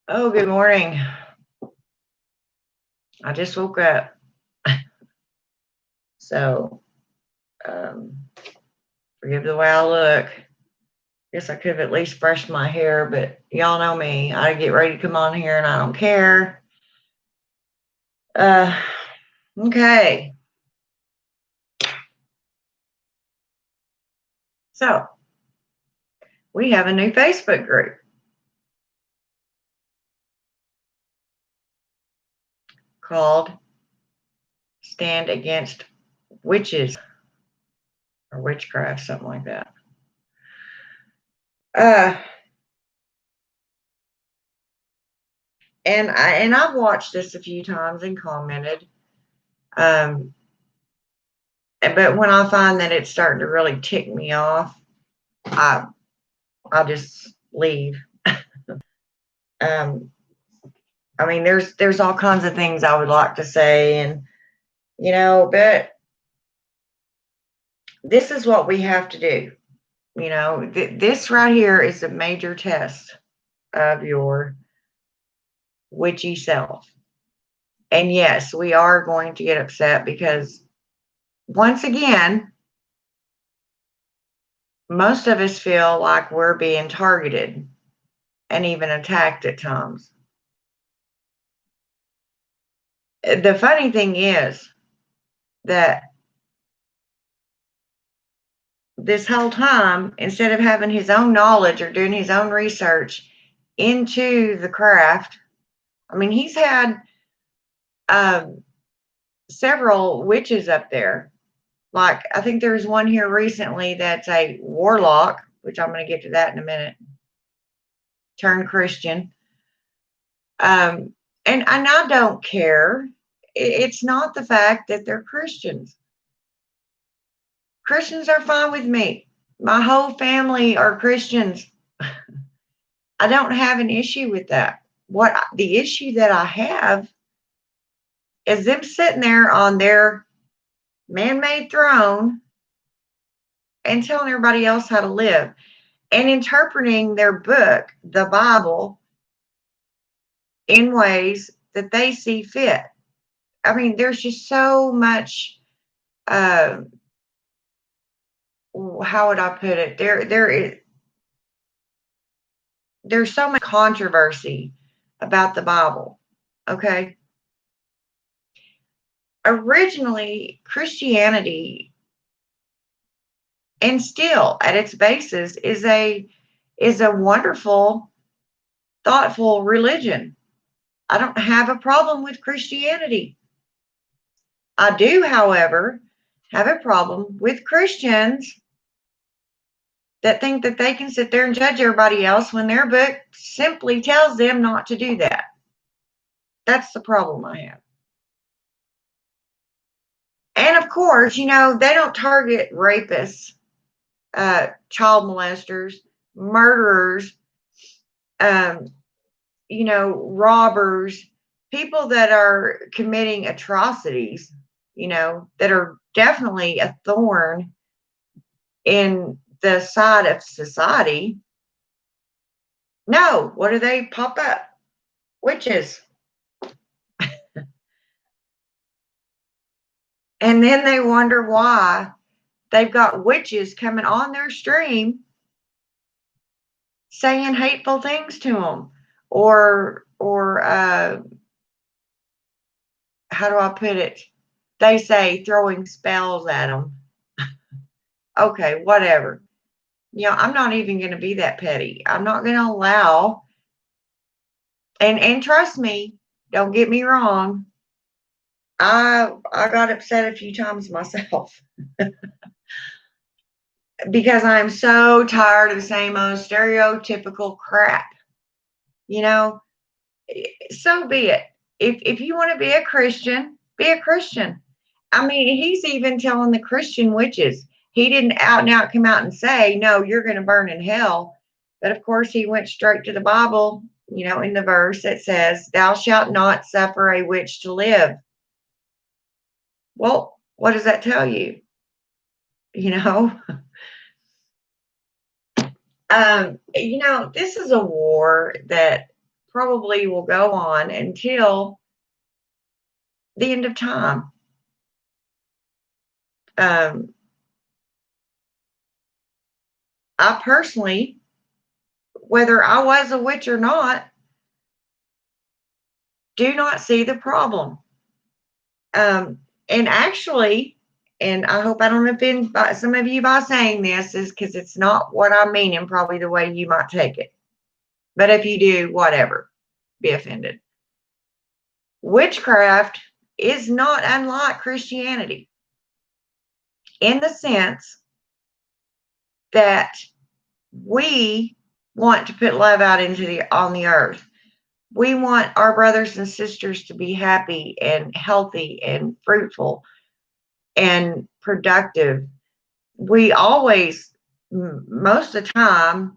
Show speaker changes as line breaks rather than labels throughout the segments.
Oh, good morning. I just woke up. So, um, forgive the way I look. Guess I could have at least brushed my hair, but y'all know me. I get ready to come on here and I don't care. Uh, okay. So, we have a new Facebook group called Stand Against Witches or Witchcraft, something like that. Uh, and I've watched this a few times and commented. Um, but when I find that it's starting to really tick me off, I I'll just leave. Um, I mean, there's all kinds of things I would like to say, and but this is what we have to do. This right here is a major test of your witchy self. And yes, we are going to get upset because once again, most of us feel like we're being targeted and even attacked at times. The funny thing is that this whole time, instead of having his own knowledge or doing his own research into the craft, I mean, he's had um, several witches up there. Like, I think there's one here recently that's a warlock, which I'm going to get to that in a minute, turned Christian. And I don't care. It's not the fact that they're Christians. Christians are fine with me. My whole family are Christians. I don't have an issue with that. What the issue that I have is them sitting there on their man-made throne and telling everybody else how to live and interpreting their book, the Bible, in ways that they see fit. I mean, there's just so much. Uh, how would I put it? There's so much controversy about the Bible. Okay, originally Christianity, and still at its basis, is a wonderful, thoughtful religion. I don't have a problem with Christianity. I do, however, have a problem with Christians that think that they can sit there and judge everybody else when their book simply tells them not to do that. That's the problem I have. And of course, they don't target rapists, child molesters, murderers, um, robbers, people that are committing atrocities, that are definitely a thorn in the side of society. No, what do they pop up? Witches. And then they wonder why they've got witches coming on their stream saying hateful things to them, or how do I put it? They say throwing spells at them. Okay, whatever. I'm not even going to be that petty. I'm not going to allow. And trust me, don't get me wrong. I got upset a few times myself because I'm so tired of the same old stereotypical crap. You know, so be it. If you want to be a Christian, be a Christian. I mean, he's even telling the Christian witches. He didn't out and out come out and say, no, you're going to burn in hell. But of course, he went straight to the Bible, in the verse that says, thou shalt not suffer a witch to live. Well, what does that tell you? You know, this is a war that probably will go on until the end of time. I personally, whether I was a witch or not, do not see the problem. And actually, and I hope I don't offend some of you by saying this, is because it's not what I mean and probably the way you might take it. But if you do, whatever, be offended. Witchcraft is not unlike Christianity in the sense that we want to put love out on the earth. We want our brothers and sisters to be happy and healthy and fruitful and productive. We always, most of the time,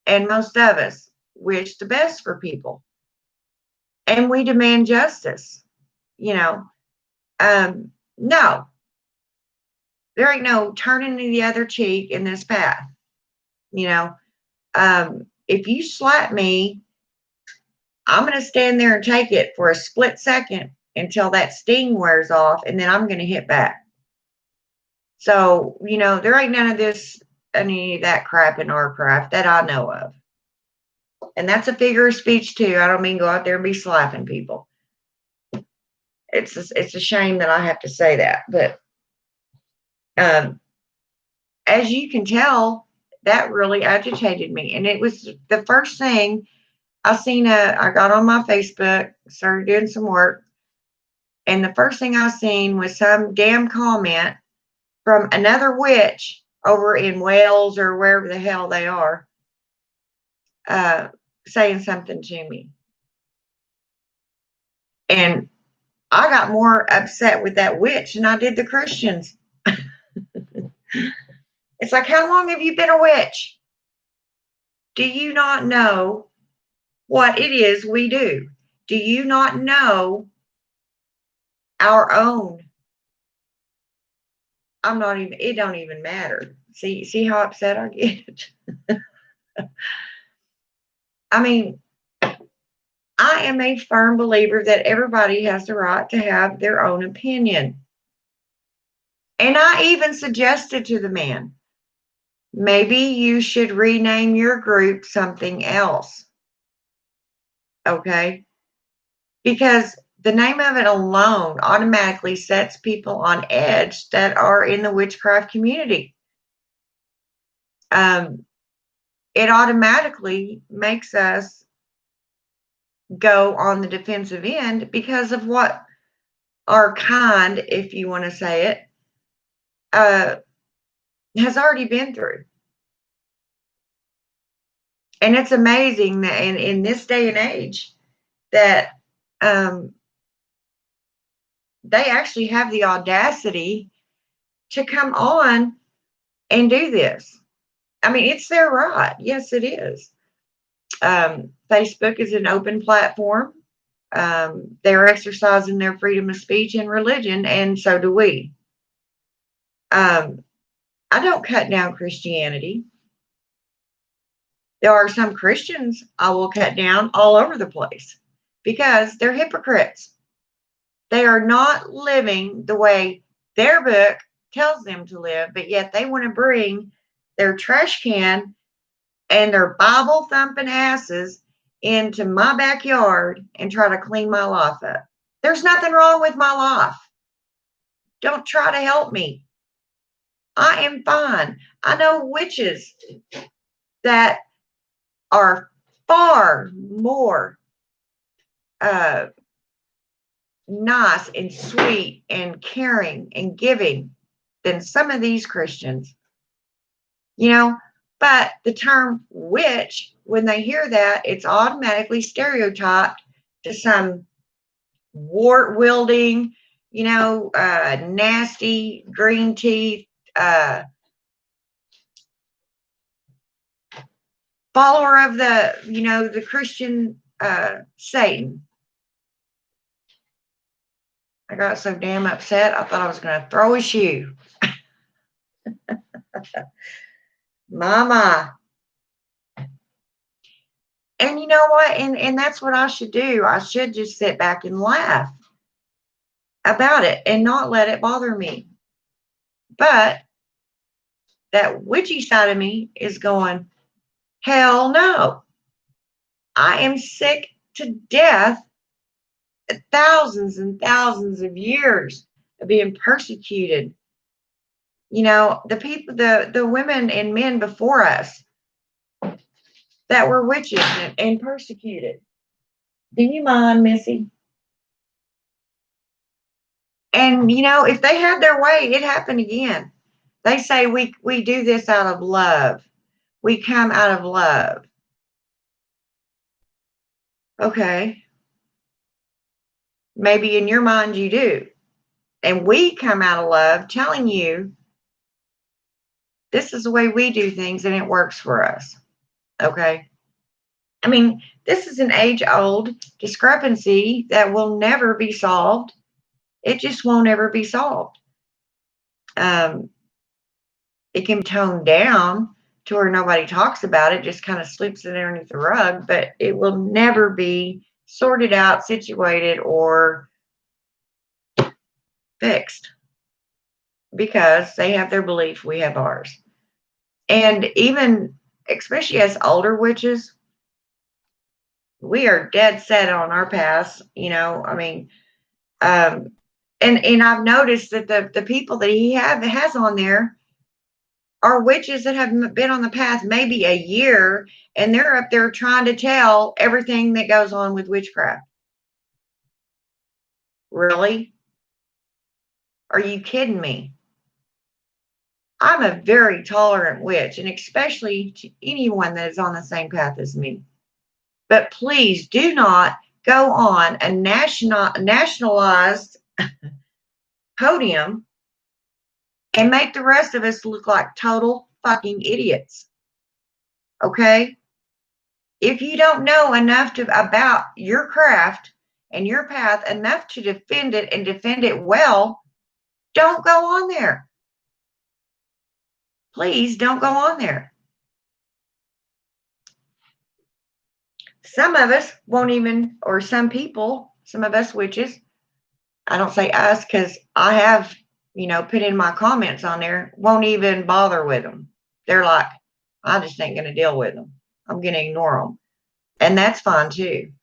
and most of us, wish the best for people. And we demand justice. No, there ain't no turning the other cheek in this path. If you slap me, I'm going to stand there and take it for a split second until that sting wears off, and then I'm going to hit back. So, there ain't none of this, any of that crap in our craft that I know of. And that's a figure of speech too. I don't mean go out there and be slapping people. It's a shame that I have to say that, but as you can tell, that really agitated me. And it was the first thing I got on my Facebook, started doing some work, and the first thing I seen was some damn comment from another witch over in Wales or wherever the hell they are, saying something to me. And I got more upset with that witch than I did the Christians. It's like, how long have you been a witch? Do you not know what it is we do? Do you not know our own? It don't even matter. See how upset I get? I mean, I am a firm believer that everybody has the right to have their own opinion. And I even suggested to the man, maybe you should rename your group something else. Okay? Because the name of it alone automatically sets people on edge that are in the witchcraft community. It automatically makes us go on the defensive end because of what our kind, if you want to say it, has already been through. And it's amazing that in this day and age that they actually have the audacity to come on and do this. I mean, it's their right. Yes, it is. Facebook is an open platform. They're exercising their freedom of speech and religion, and so do we. I don't cut down Christianity. There are some Christians I will cut down all over the place because they're hypocrites. They are not living the way their book tells them to live, but yet they want to bring their trash can and their Bible thumping asses into my backyard and try to clean my life up. There's nothing wrong with my life. Don't try to help me. I am fine. I know witches that are far more nice and sweet and caring and giving than some of these Christians. But the term witch, when they hear that, it's automatically stereotyped to some wart wielding, nasty green teeth, follower of the Christian Satan. I got so damn upset, I thought I was going to throw a shoe. Mama. And you know what? And that's what I should do. I should just sit back and laugh about it and not let it bother me. But that witchy side of me is going, hell no. I am sick to death of thousands and thousands of years of being persecuted. You know, the people, the women and men before us that were witches and persecuted. Do you mind, Missy? And you know, if they had their way, it happened again. They say we do this out of love. We come out of love. Okay. Maybe in your mind you do. And we come out of love telling you this is the way we do things and it works for us. Okay. I mean, this is an age old discrepancy that will never be solved. It just won't ever be solved. It can tone down to where nobody talks about it, just kind of slips it underneath the rug, but it will never be sorted out, situated, or fixed because they have their belief, we have ours. And even, especially as older witches, we are dead set on our paths, you know. I mean, and I've noticed that the people that he has on there are witches that have been on the path maybe a year, and they're up there trying to tell everything that goes on with witchcraft. Really? Are you kidding me? I'm a very tolerant witch, and especially to anyone that is on the same path as me. But please do not go on a nationalized podium and make the rest of us look like total fucking idiots. Okay? If you don't know enough about your craft and your path enough to defend it and defend it well, don't go on there. Please don't go on there. Some of us won't even, or some people, some of us witches, I don't say us because I have, you know, put in my comments on there, won't even bother with them. They're like, I just ain't going to deal with them. I'm going to ignore them. And that's fine too.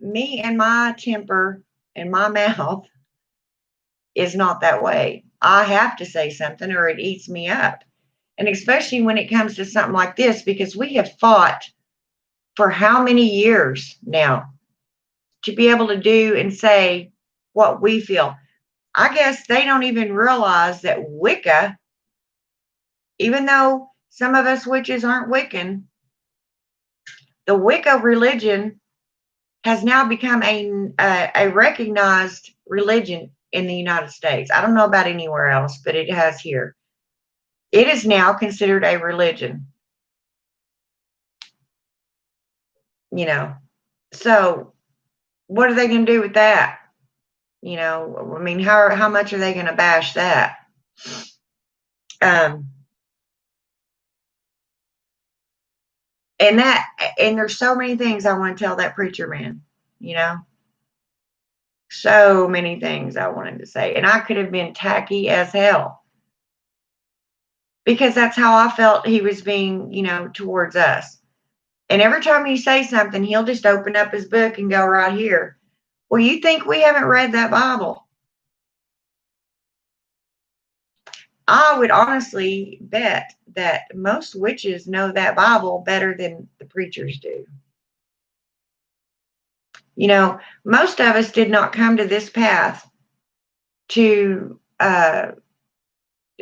Me and my temper and my mouth is not that way. I have to say something or it eats me up. And especially when it comes to something like this, because we have fought for how many years now to be able to do and say what we feel. I guess they don't even realize that Wicca, even though some of us witches aren't Wiccan, the Wicca religion has now become a recognized religion in the United States. I don't know about anywhere else, but it has here. It is now considered a religion. You know, so what are they going to do with that? You know, I mean, how much are they going to bash that? And there's so many things I want to tell that preacher man, you know, so many things I wanted to say, and I could have been tacky as hell because that's how I felt he was being, you know, towards us. And every time you say something, he'll just open up his book and go right here. Well, you think we haven't read that Bible? I would honestly bet that most witches know that Bible better than the preachers do. You know, most of us did not come to this path to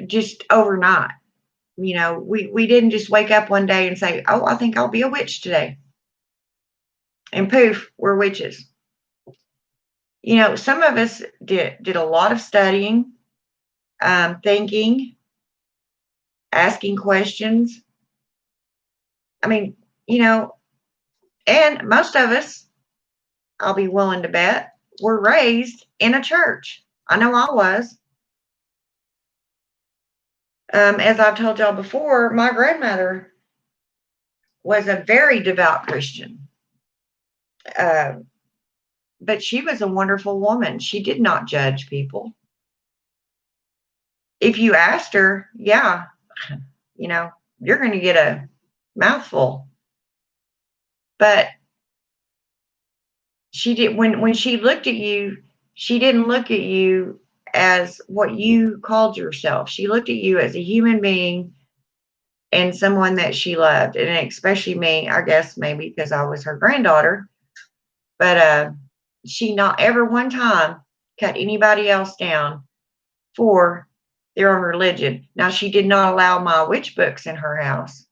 just overnight. You know, we didn't just wake up one day and say, oh, I think I'll be a witch today. And poof, we're witches. You know, some of us did a lot of studying, thinking, asking questions. I mean, you know, and most of us, I'll be willing to bet, were raised in a church. I know I was. As I've told y'all before, my grandmother was a very devout Christian. But she was a wonderful woman. She did not judge people. If you asked her, yeah, you're going to get a mouthful. But she did when she looked at you, she didn't look at you as what you called yourself. She looked at you as a human being and someone that she loved. And especially me, I guess maybe because I was her granddaughter. But she not ever one time cut anybody else down for their own religion. Now, she did not allow my witch books in her house.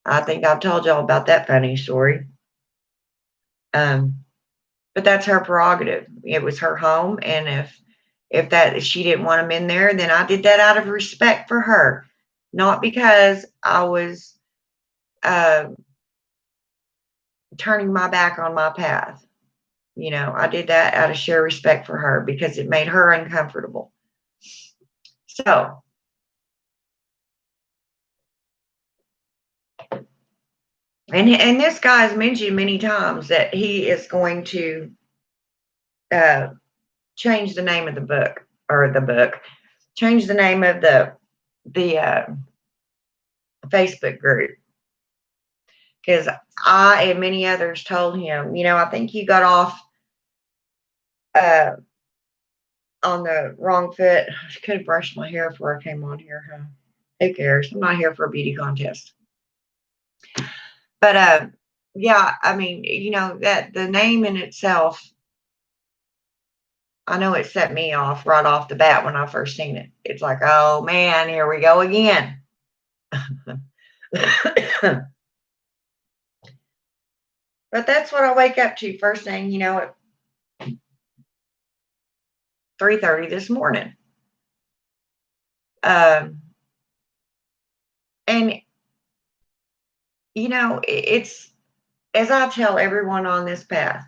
I think I've told y'all about that funny story. But that's her prerogative. It was her home, and if she didn't want them in there, then I did that out of respect for her, not because I was turning my back on my path. I did that out of sheer respect for her because it made her uncomfortable. So, and this guy's mentioned many times that he is going to change the name of the book, change the name of the Facebook group. Because I and many others told him, I think you got off on the wrong foot. I could have brushed my hair before I came on here, huh? Who cares? I'm not here for a beauty contest. But yeah, I mean, that the name in itself, I know it set me off right off the bat when I first seen it. It's like, oh man, here we go again. But that's what I wake up to first thing, at 3:30 this morning. And it's, as I tell everyone on this path,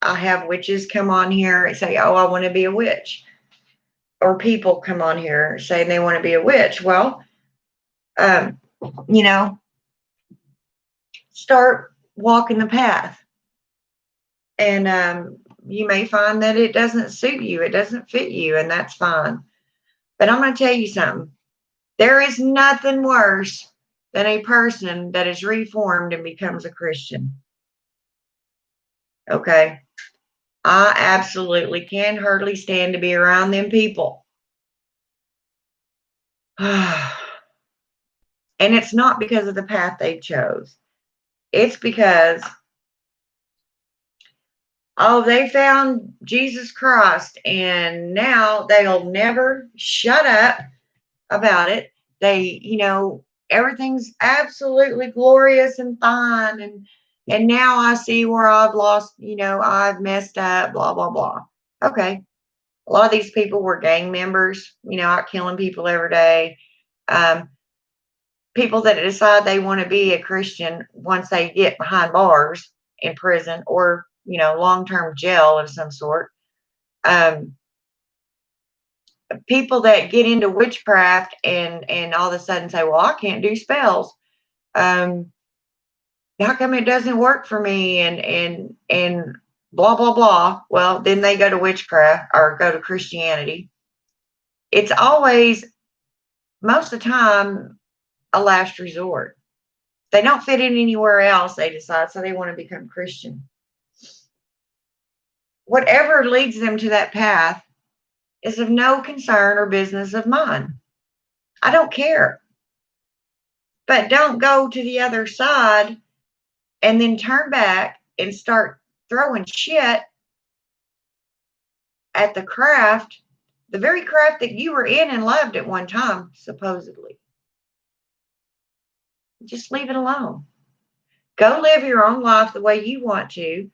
I have witches come on here and say, oh, I want to be a witch. Or people come on here saying they want to be a witch. Well, start walking the path. And you may find that it doesn't suit you. It doesn't fit you, and that's fine. But I'm going to tell you something. There is nothing worse than a person that is reformed and becomes a Christian. Okay? I absolutely can hardly stand to be around them people. And it's not because of the path they chose. It's because, they found Jesus Christ and now they'll never shut up about it. They, everything's absolutely glorious and fine. And now I see where I've lost, I've messed up, blah, blah, blah. Okay. A lot of these people were gang members, out killing people every day. People that decide they want to be a Christian once they get behind bars in prison or, long-term jail of some sort. People that get into witchcraft and all of a sudden say, well, I can't do spells. How come it doesn't work for me? And blah, blah, blah. Well, then they go to witchcraft or go to Christianity. It's always, most of the time, a last resort. They don't fit in anywhere else, they decide, so they want to become Christian. Whatever leads them to that path is of no concern or business of mine. I don't care. But don't go to the other side and then turn back and start throwing shit at the craft, the very craft that you were in and loved at one time, supposedly. Just leave it alone. Go live your own life the way you want to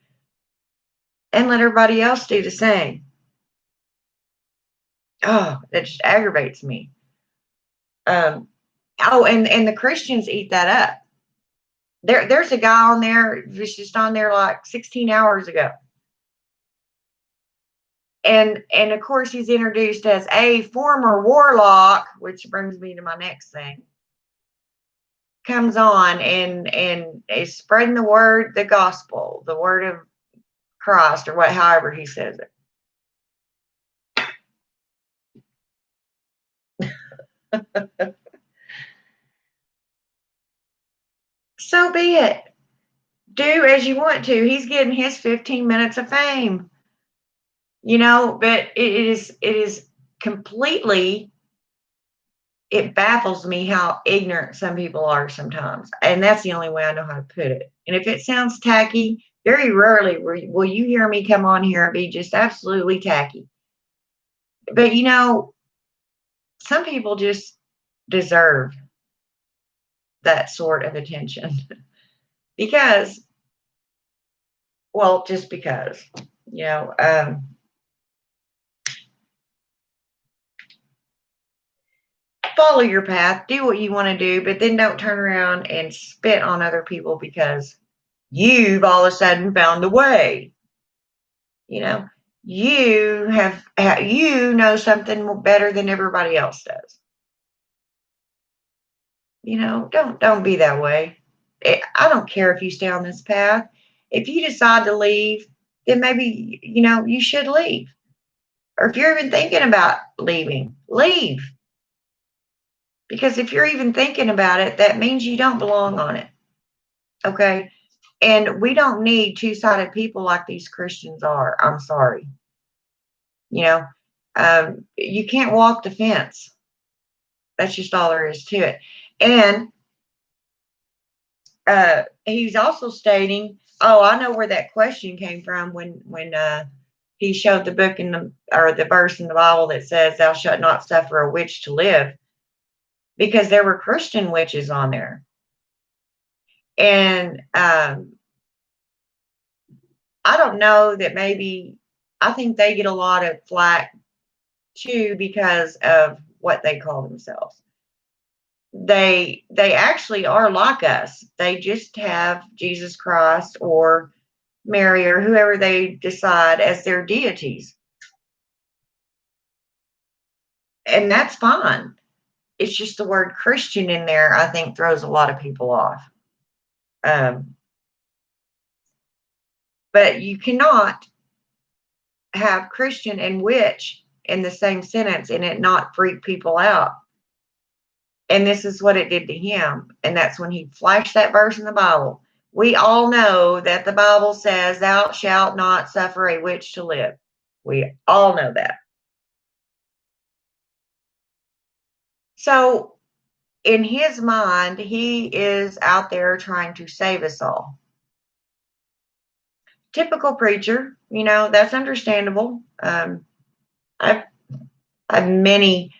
and let everybody else do the same. Oh, that just aggravates me. And the Christians eat that up. There's a guy on there who's just on there like 16 hours ago. And of course he's introduced as a former warlock, which brings me to my next thing. comes on and is spreading the word, the gospel, the word of Christ, or however he says it. So be it. Do as you want to. He's getting his 15 minutes of fame, but it is completely, it baffles me how ignorant some people are sometimes. And that's the only way I know how to put it. And if it sounds tacky, very rarely will you hear me come on here and be just absolutely tacky. But some people just deserve that sort of attention because, well, just because, follow your path, do what you want to do, but then don't turn around and spit on other people because you've all of a sudden found the way. You know something better than everybody else does. Don't be that way. I don't care if you stay on this path. If you decide to leave, then maybe you should leave. Or if you're even thinking about leaving, leave. Because if you're even thinking about it, that means you don't belong on it. Okay? And we don't need two-sided people like these Christians are. I'm sorry. You can't walk the fence. That's just all there is to it. And he's also stating, I know where that question came from when he showed the book or the verse in the Bible that says, "Thou shalt not suffer a witch to live," because there were Christian witches on there. And I don't know that I think they get a lot of flack too because of what they call themselves. They actually are like us. They just have Jesus Christ or Mary or whoever they decide as their deities. And that's fine. It's just the word Christian in there, I think, throws a lot of people off. But you cannot have Christian and witch in the same sentence and it not freak people out. And this is what it did to him. And that's when he flashed that verse in the Bible. We all know that the Bible says, "Thou shalt not suffer a witch to live." We all know that. So in his mind, he is out there trying to save us all. Typical preacher, that's understandable. I've many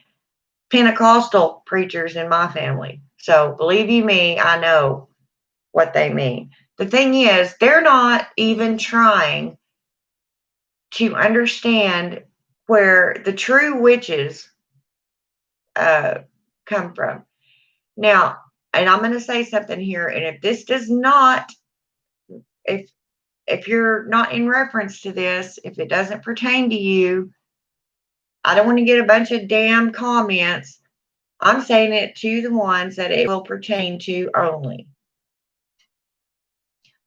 Pentecostal preachers in my family. So believe you me, I know what they mean. The thing is, they're not even trying to understand where the true witches come from. Now, and I'm going to say something here, and if this does not, if you're not in reference to this, if it doesn't pertain to you, I don't want to get a bunch of damn comments. I'm saying it to the ones that it will pertain to only.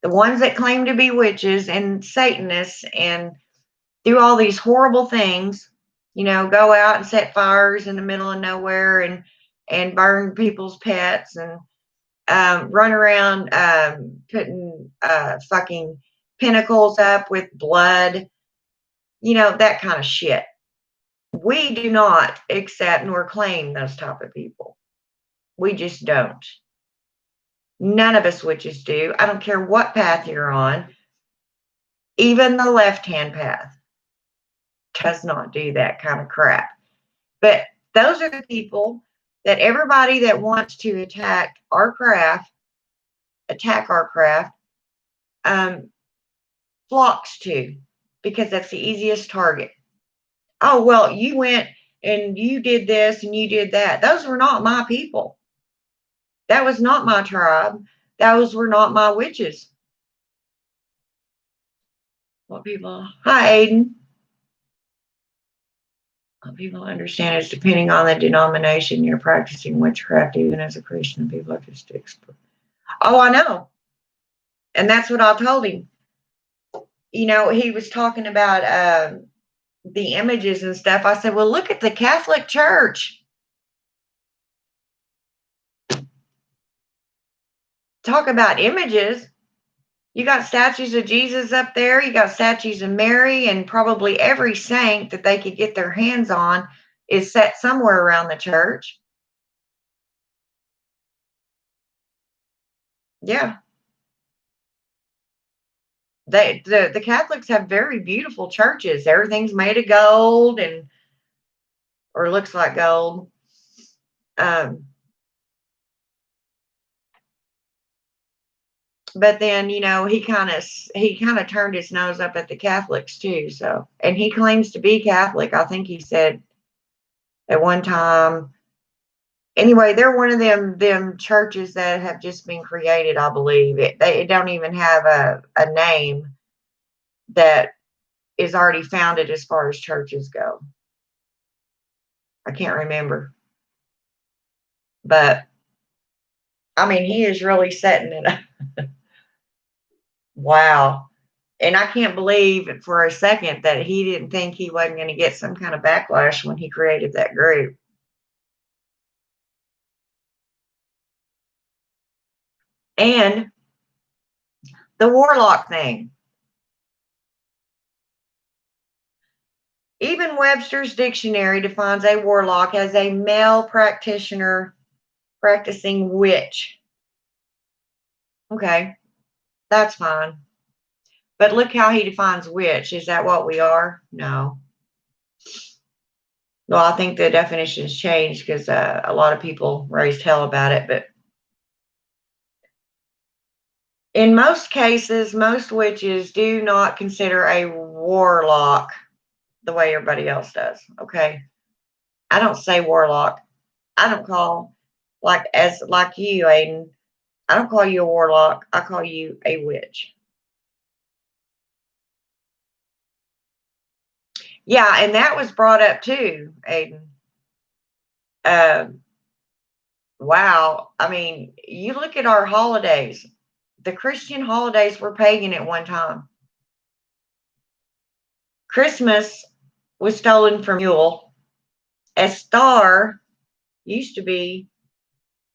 The ones that claim to be witches and Satanists and do all these horrible things, go out and set fires in the middle of nowhere and burn people's pets and run around putting fucking pinnacles up with blood, that kind of shit. We do not accept nor claim those type of people. We just don't. None of us witches do. I don't care what path you're on. Even the left-hand path does not do that kind of crap. But those are the people that everybody that wants to attack our craft, flocks to, because that's the easiest target. Oh, well, you went and you did this and you did that. Those were not my people. That was not my tribe. Those were not my witches. What people? Hi, Aiden. People understand it's depending on the denomination you're practicing witchcraft, even as a Christian. People are just oh, I know. And that's what I told him. He was talking about the images and stuff. I said, well, look at the Catholic Church. Talk about images. You got statues of Jesus up there. You got statues of Mary, and probably every saint that they could get their hands on is set somewhere around the church. Yeah. The Catholics have very beautiful churches. Everything's made of gold or looks like gold. But then, he kind of turned his nose up at the Catholics too. So, and he claims to be Catholic. I think he said at one time. Anyway, they're one of them churches that have just been created, I believe. They don't even have a name that is already founded as far as churches go. I can't remember. But, I mean, he is really setting it up. Wow. And I can't believe for a second that he didn't think he wasn't going to get some kind of backlash when he created that group. And the Warlock thing. Even Webster's dictionary defines a warlock as a male practitioner practicing witch. Okay, that's fine. But look how he defines witch. Is that what we are? No. Well, I think the definition's changed because a lot of people raised hell about it. But in most cases, most witches do not consider a warlock the way everybody else does. Okay. I don't say warlock. I don't call like you, Aiden. I don't call you a warlock. I call you a witch. Yeah, and that was brought up too, Aiden. Wow. I mean, you look at our holidays. The Christian holidays were pagan at one time. Christmas was stolen from Yule. A star used to be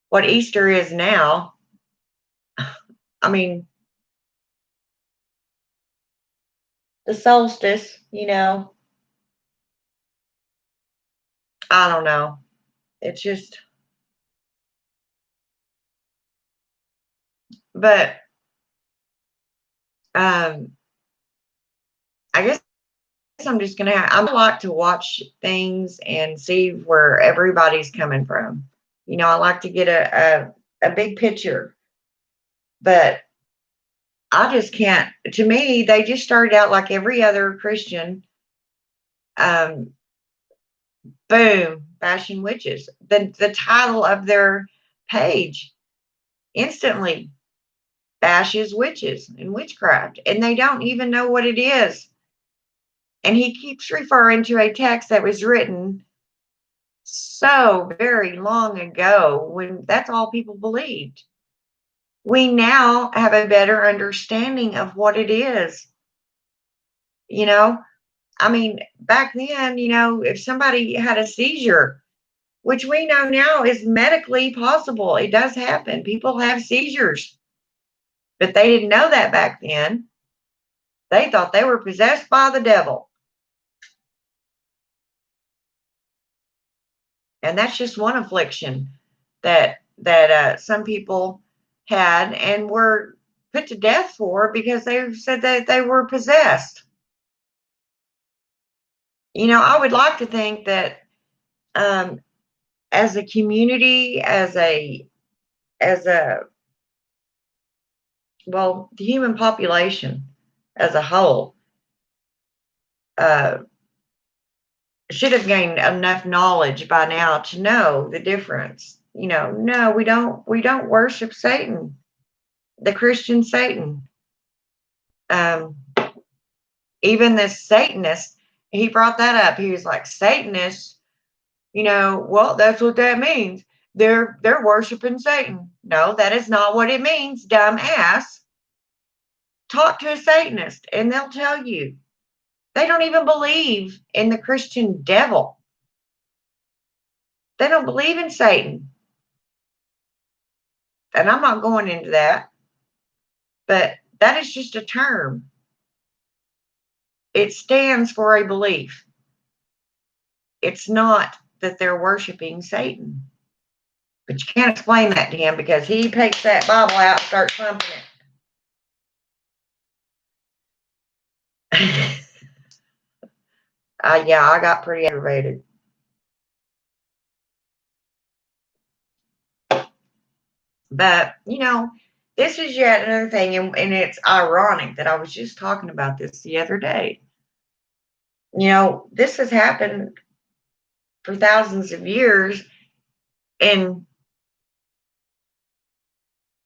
what Easter is now. I mean, the solstice, I don't know. It's just, but I guess I'm just gonna I like to watch things and see where everybody's coming from. I like to get a big picture, but I just can't. To me, they just started out like every other Christian. Boom, bashing witches. The title of their page instantly bashes witches and witchcraft, and they don't even know what it is. And he keeps referring to a text that was written so very long ago when that's all people believed. We now have a better understanding of what it is. I mean, back then, if somebody had a seizure, which we know now is medically possible, it does happen. People have seizures, but they didn't know that back then. They thought they were possessed by the devil. And that's just one affliction that some people had and were put to death for because they said that they were possessed. I would like to think that as a community, as a the human population as a whole should have gained enough knowledge by now to know the difference. No, we don't worship Satan, the Christian Satan. Even this Satanist, he brought that up. He was like, Satanists, well, that's what that means. They're worshiping Satan. No, that is not what it means, dumb ass. Talk to a Satanist and they'll tell you. They don't even believe in the Christian devil. They don't believe in Satan. And I'm not going into that. But that is just a term. It stands for a belief. It's not that they're worshiping Satan. But you can't explain that to him because he takes that Bible out and starts pumping it. Yeah, I got pretty aggravated. But, this is yet another thing, and it's ironic that I was just talking about this the other day. This has happened for thousands of years, and,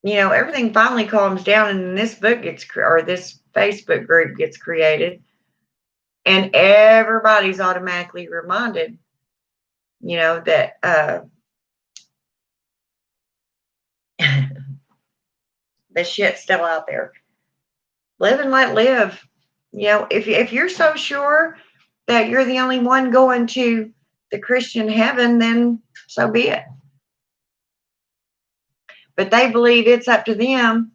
everything finally calms down, and this book or this Facebook group gets created, and everybody's automatically reminded, that the shit's still out there. Live and let live. If you're so sure that you're the only one going to the Christian heaven, then so be it. But they believe it's up to them,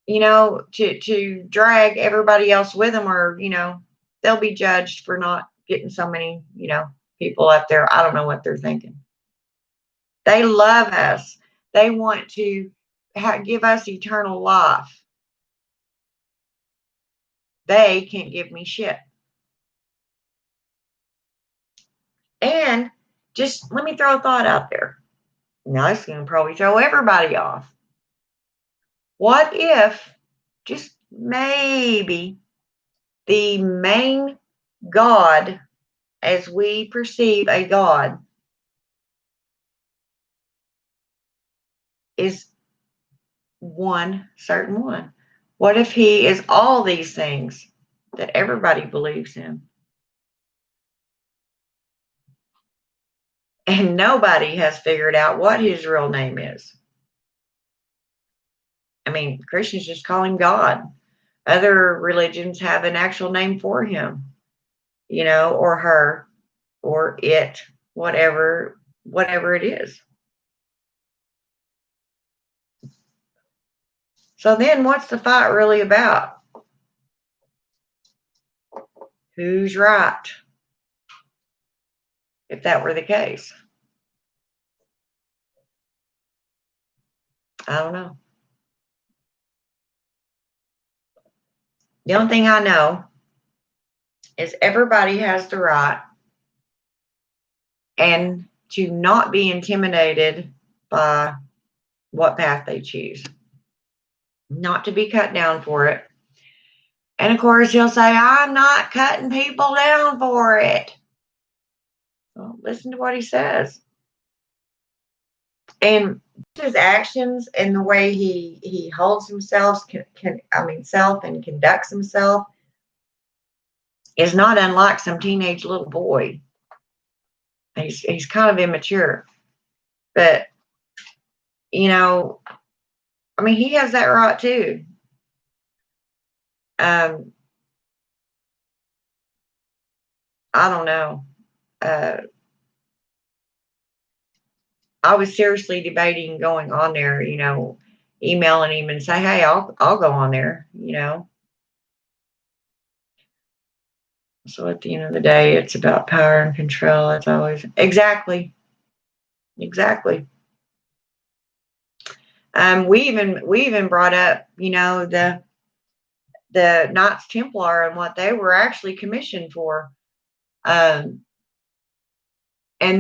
to drag everybody else with them, or, they'll be judged for not getting so many, people up there. I don't know what they're thinking. They love us. They want to give us eternal life. They can't give me shit. And just let me throw a thought out there. Now, this is going to probably throw everybody off. What if, just maybe, the main God, as we perceive a God, is one certain one? What if he is all these things that everybody believes in? And nobody has figured out what his real name is. I mean, Christians just call him God. Other religions have an actual name for him, or her, or it, whatever it is. So then what's the fight really about? Who's right? If that were the case. I don't know. The only thing I know is everybody has the right and to not be intimidated by what path they choose. Not to be cut down for it. And of course, he'll say, I'm not cutting people down for it. Well, listen to what he says. And his actions and the way he holds himself, self and conducts himself is not unlike some teenage little boy. He's kind of immature. But, he has that right too. I don't know. I was seriously debating going on there, emailing him and say, hey, I'll go on there, So at the end of the day, it's about power and control. It's always exactly. We even brought up, the Knights Templar and what they were actually commissioned for. And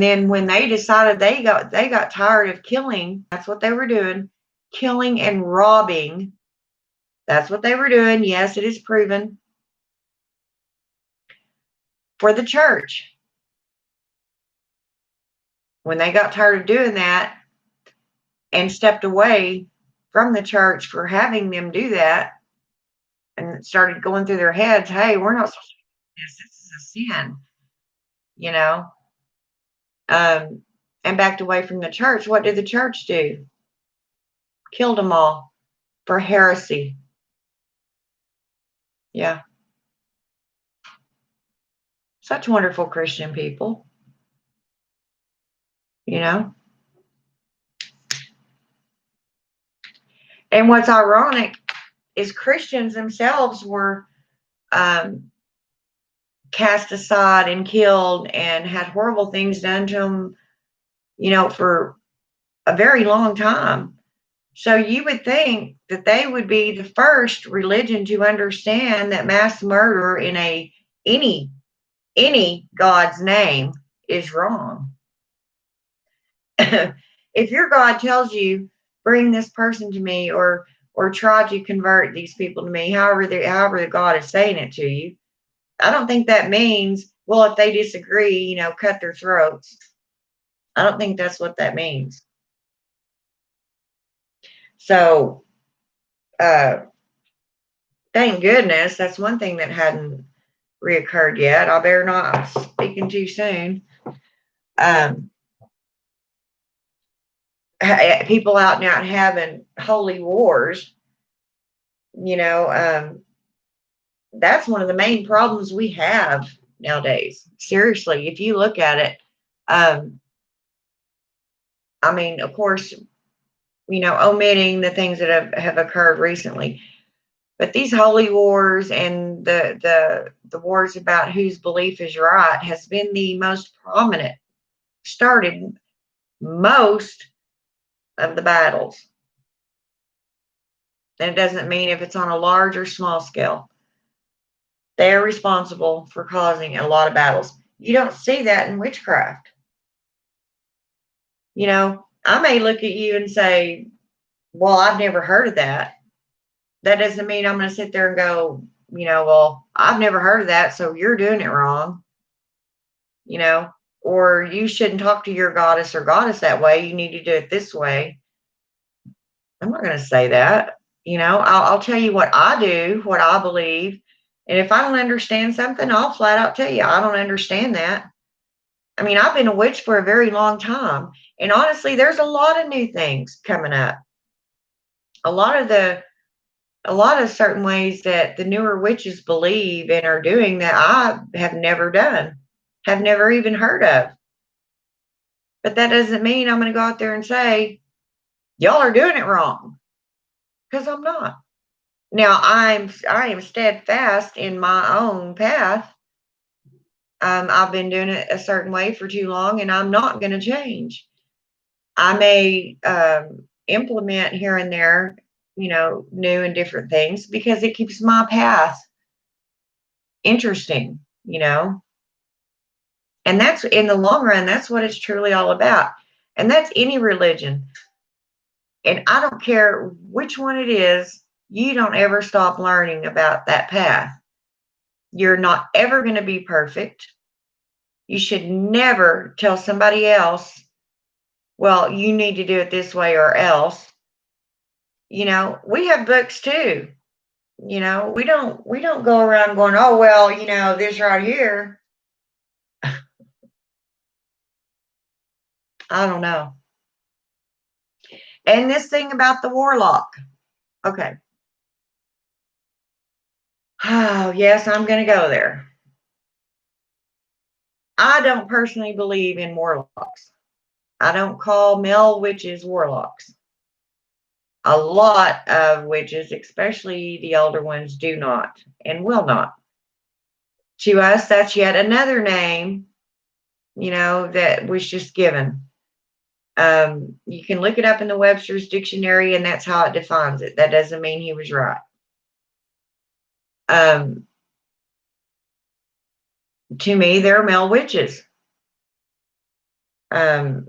then when they decided they got tired of killing, that's what they were doing, killing and robbing. That's what they were doing. Yes, it is proven. For the church. When they got tired of doing that and stepped away from the church for having them do that, and it started going through their heads, hey, we're not supposed to do this. This is a sin, you know. Um, and backed away from the church. What did the church do? Killed them all for heresy. Yeah. Such wonderful Christian people, you know. And what's ironic is Christians themselves were um, cast aside and killed and had horrible things done to them, you know, for a very long time. So you would think that they would be the first religion to understand that mass murder in any God's name is wrong. If your God tells you, bring this person to me, or try to convert these people to me, however the God is saying it to you, I don't think that means, well, if they disagree, you know, cut their throats. I don't think that's what that means. So, thank goodness, that's one thing that hadn't reoccurred yet. I better not, I'm speaking too soon. People out and out having holy wars, you know, that's one of the main problems we have nowadays. Seriously, if you look at it, I mean, of course, you know, omitting the things that have occurred recently, but these holy wars and the wars about whose belief is right has been the most prominent, started most of the battles. And it doesn't mean if it's on a large or small scale. They're responsible for causing a lot of battles. You don't see that in witchcraft. You know, I may look at you and say, well, I've never heard of that. That doesn't mean I'm going to sit there and go, you know, well, I've never heard of that, so you're doing it wrong, you know, or you shouldn't talk to your goddess or goddess that way. You need to do it this way. I'm not going to say that. You know, I'll tell you what I do, what I believe. And if I don't understand something, I'll flat out tell you, I don't understand that. I mean, I've been a witch for a very long time. And honestly, there's a lot of new things coming up. A lot of certain ways that the newer witches believe and are doing that I have never done, have never even heard of. But that doesn't mean I'm going to go out there and say, y'all are doing it wrong. Because I'm not. Now I am steadfast in my own path. I've been doing it a certain way for too long, and I'm not going to change. I may implement here and there, you know, new and different things because it keeps my path interesting, you know. And that's in the long run, that's what it's truly all about. And that's any religion. And I don't care which one it is, you don't ever stop learning about that path. You're not ever going to be perfect. You should never tell somebody else, well, you need to do it this way or else. You know, we have books too. You know, we don't go around going, oh well, you know, this right here. I don't know. And this thing about the warlock. Okay. Oh, yes, I'm going to go there. I don't personally believe in warlocks. I don't call male witches warlocks. A lot of witches, especially the older ones, do not and will not. To us, that's yet another name, you know, that was just given. You can look it up in the Webster's dictionary, and that's how it defines it. That doesn't mean he was right. To me, they're male witches. And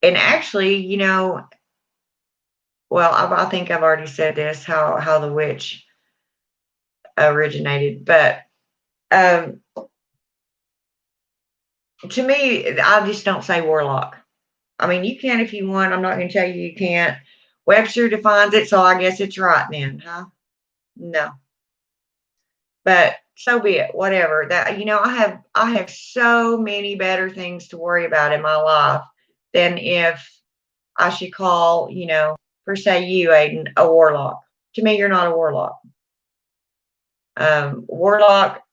actually, you know, well, I think I've already said this, how the witch originated, but to me, I just don't say warlock. I mean, you can if you want. I'm not going to tell you you can't. Webster defines it, so I guess it's right then, huh? no. But so be it, whatever. That I have so many better things to worry about in my life than if I should call, per se you, Aiden, a warlock. To me, you're not a warlock. Warlock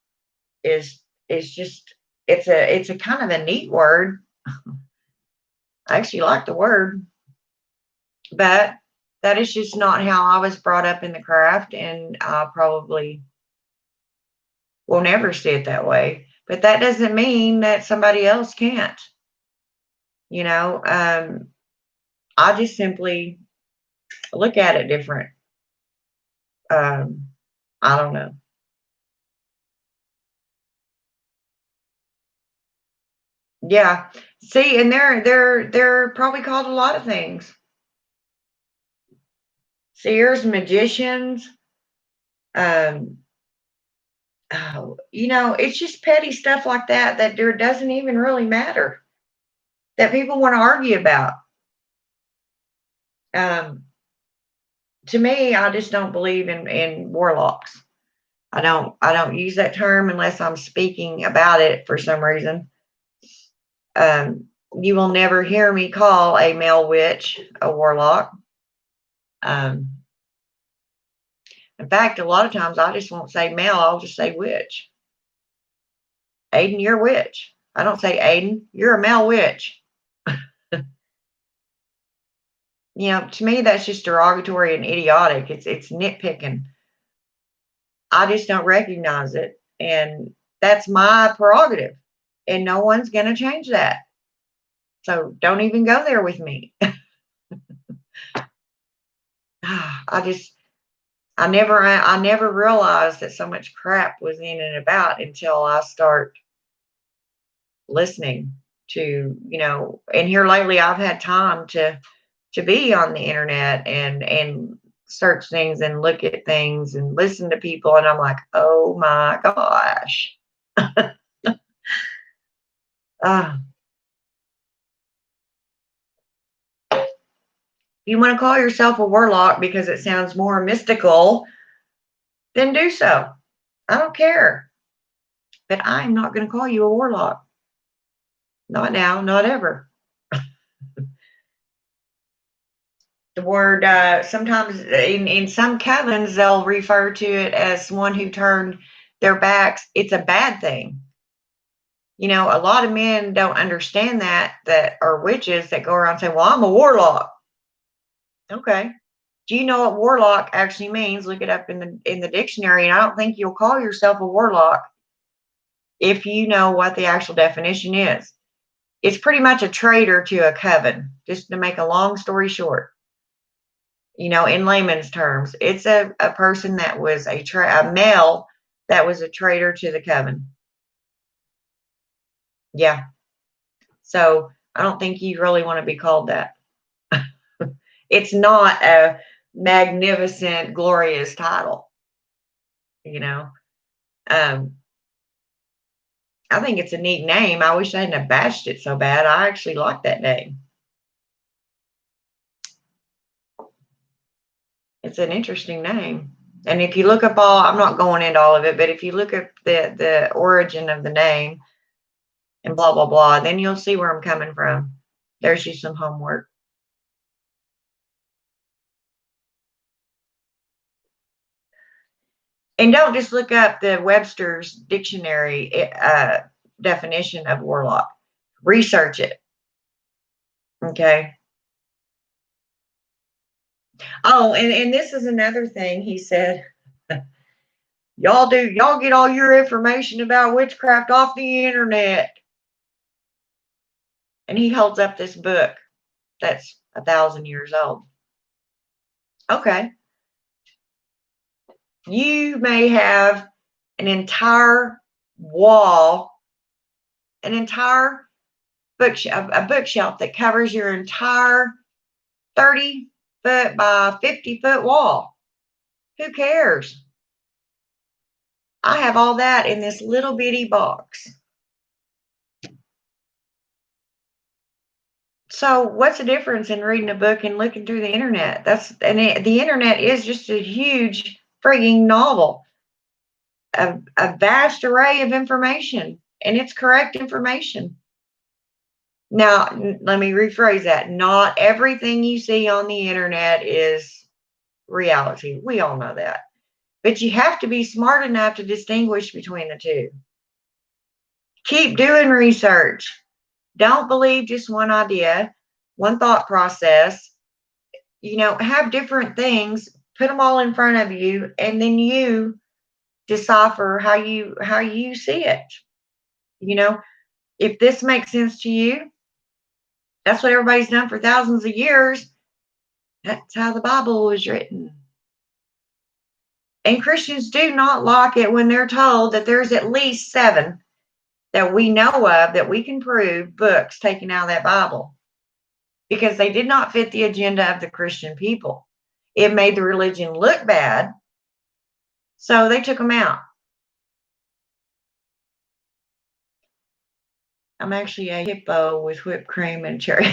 is just it's a kind of a neat word. I actually like the word, but that is just not how I was brought up in the craft, and I probably will never see it that way. But that doesn't mean that somebody else can't. You know, I just simply look at it different. Um, I don't know. Yeah. See, and they're probably called a lot of things. Seers, magicians, um, oh, it's just petty stuff like that that there doesn't even really matter that people want to argue about. Um, to me, I just don't believe in warlocks. I don't use that term unless I'm speaking about it for some reason. Um, you will never hear me call a male witch a warlock. Um, in fact, a lot of times I just won't say male, I'll just say witch. Aiden, you're a witch. I don't say Aiden, you're a male witch. To me that's just derogatory and idiotic. It's nitpicking. I just don't recognize it. And that's my prerogative. And no one's gonna change that. So don't even go there with me. I just I never realized that so much crap was in and about until I start listening to, and here lately I've had time to be on the internet and search things and look at things and listen to people, and I'm like, "Oh my gosh." Uh, if you want to call yourself a warlock because it sounds more mystical, then do so. I don't care. But I'm not going to call you a warlock. Not now, not ever. The word, sometimes in some covens, they'll refer to it as one who turned their backs. It's a bad thing. A lot of men don't understand that are witches that go around saying, well, I'm a warlock. Okay. Do you know what warlock actually means? Look it up in the dictionary, and I don't think you'll call yourself a warlock if you know what the actual definition is. It's pretty much a traitor to a coven, just to make a long story short. In layman's terms, it's a person that was a male that was a traitor to the coven. Yeah. So I don't think you really want to be called that. It's not a magnificent, glorious title, you know. Um, I think it's a neat name. I wish I hadn't have bashed it so bad. I actually like that name. It's an interesting name. And if you look up I'm not going into all of it, but if you look at the origin of the name and blah, blah, blah, then you'll see where I'm coming from. There's you some homework. And don't just look up the Webster's dictionary definition of warlock. Research it. Okay. Oh, and this is another thing he said. Y'all get all your information about witchcraft off the internet. And he holds up this book that's 1,000 years old. Okay. You may have an entire wall, an entire bookshelf, a bookshelf that covers your entire 30-foot by 50-foot wall. Who cares? I have all that in this little bitty box. So what's the difference in reading a book and looking through the internet? The internet is just a huge frigging novel. A vast array of information, and it's correct information. Now, let me rephrase that. Not everything you see on the internet is reality. We all know that. But you have to be smart enough to distinguish between the two. Keep doing research. Don't believe just one idea, one thought process. Have different things, put them all in front of you, and then you decipher how you see it. If this makes sense to you, that's what everybody's done for thousands of years. That's how the Bible was written. And Christians do not like it when they're told that there's at least 7 that we know of that we can prove books taken out of that Bible, because they did not fit the agenda of the Christian people. It made the religion look bad, so they took them out. I'm actually a hippo with whipped cream and cherry.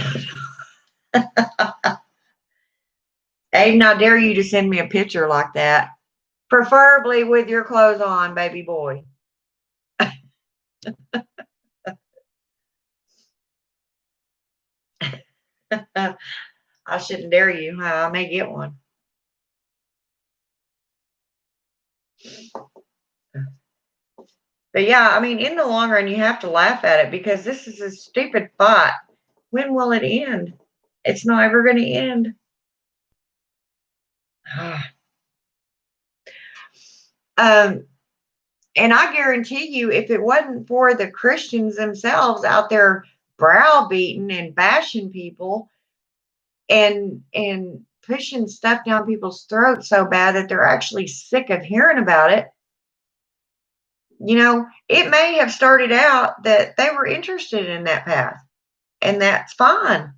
Aiden, I dare you to send me a picture like that. Preferably with your clothes on, baby boy. I shouldn't dare you, huh? I may get one. But yeah, in the long run, you have to laugh at it, because this is a stupid fight. When will it end? It's not ever going to end. And I guarantee you, if it wasn't for the Christians themselves out there browbeating and bashing people and pushing stuff down people's throats so bad that they're actually sick of hearing about it, it may have started out that they were interested in that path, and that's fine.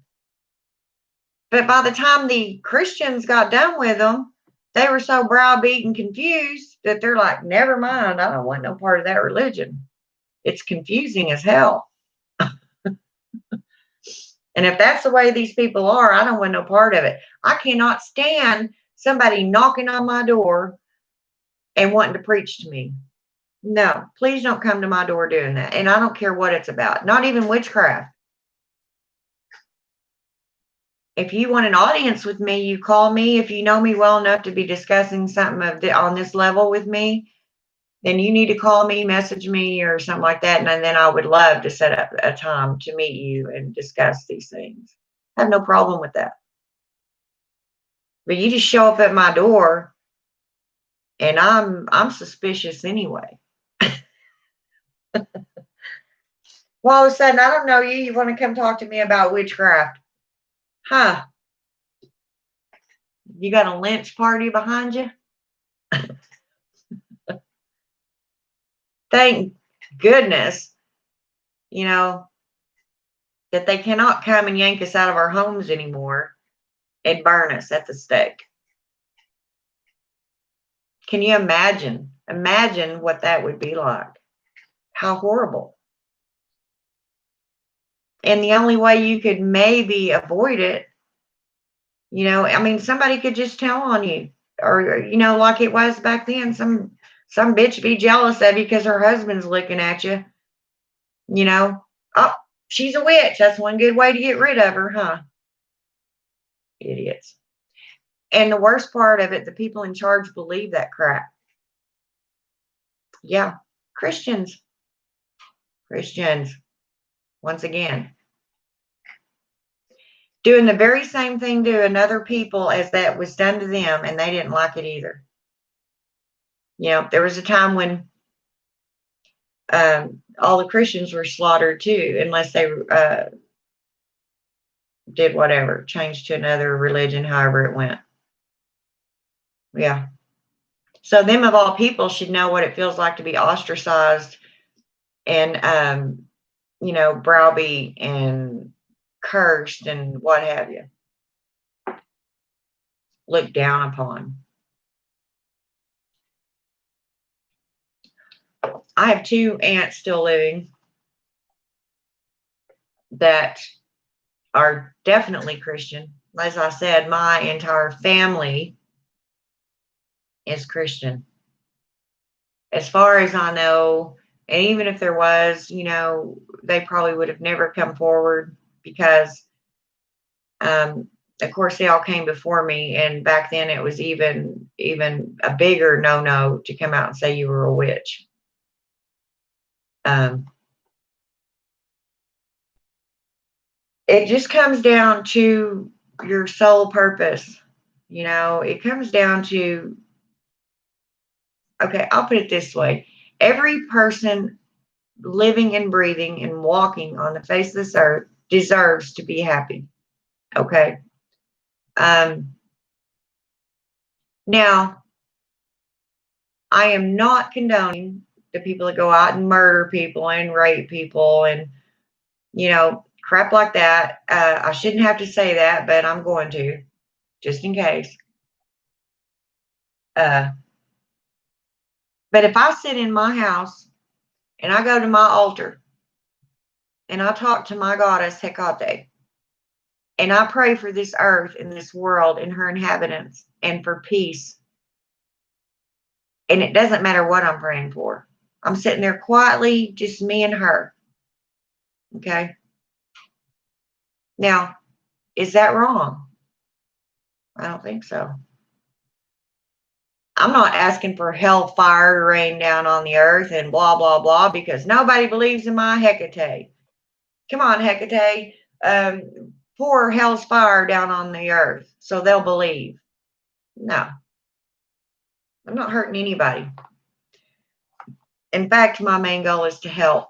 But by the time the Christians got done with them, they were so browbeat and confused that they're like, never mind, I don't want no part of that religion. It's confusing as hell. And if that's the way these people are, I don't want no part of it. I cannot stand somebody knocking on my door and wanting to preach to me. No, please don't come to my door doing that. And I don't care what it's about, not even witchcraft. If you want an audience with me, you call me. If you know me well enough to be discussing something on this level with me, then you need to call me, message me, or something like that. And then I would love to set up a time to meet you and discuss these things. I have no problem with that. But you just show up at my door, and I'm suspicious anyway. Well, all of a sudden, I don't know you. You want to come talk to me about witchcraft? Huh? You got a lynch party behind you? Thank goodness, that they cannot come and yank us out of our homes anymore and burn us at the stake. Can you imagine? Imagine what that would be like. How horrible. And the only way you could maybe avoid it, somebody could just tell on you, or, like it was back then, some bitch be jealous of you because her husband's looking at you, oh, she's a witch. That's one good way to get rid of her, huh? Idiots. And the worst part of it, the people in charge believe that crap. Yeah. Christians. Once again, doing the very same thing to another people as that was done to them, and they didn't like it either. There was a time when all the Christians were slaughtered too, unless they did whatever, changed to another religion, however it went. Yeah. So them of all people should know what it feels like to be ostracized and, browbeat and cursed and what have you. Looked down upon. I have 2 aunts still living that are definitely Christian. As I said, my entire family is Christian. As far as I know, and even if there was, they probably would have never come forward because, of course, they all came before me, and back then it was even a bigger no to come out and say you were a witch. It just comes down to your soul purpose. It comes down to, okay, I'll put it this way. Every person living and breathing and walking on the face of this earth deserves to be happy. Okay. Now, I am not condoning the people that go out and murder people and rape people and, crap like that. I shouldn't have to say that, but I'm going to, just in case. But if I sit in my house and I go to my altar and I talk to my goddess Hecate and I pray for this earth and this world and her inhabitants and for peace, and it doesn't matter what I'm praying for. I'm sitting there quietly, just me and her. Okay? Now, is that wrong? I don't think so. I'm not asking for hellfire to rain down on the earth and blah, blah, blah, because nobody believes in my Hecate. Come on, Hecate. Pour hell's fire down on the earth so they'll believe. No. I'm not hurting anybody. In fact, my main goal is to help.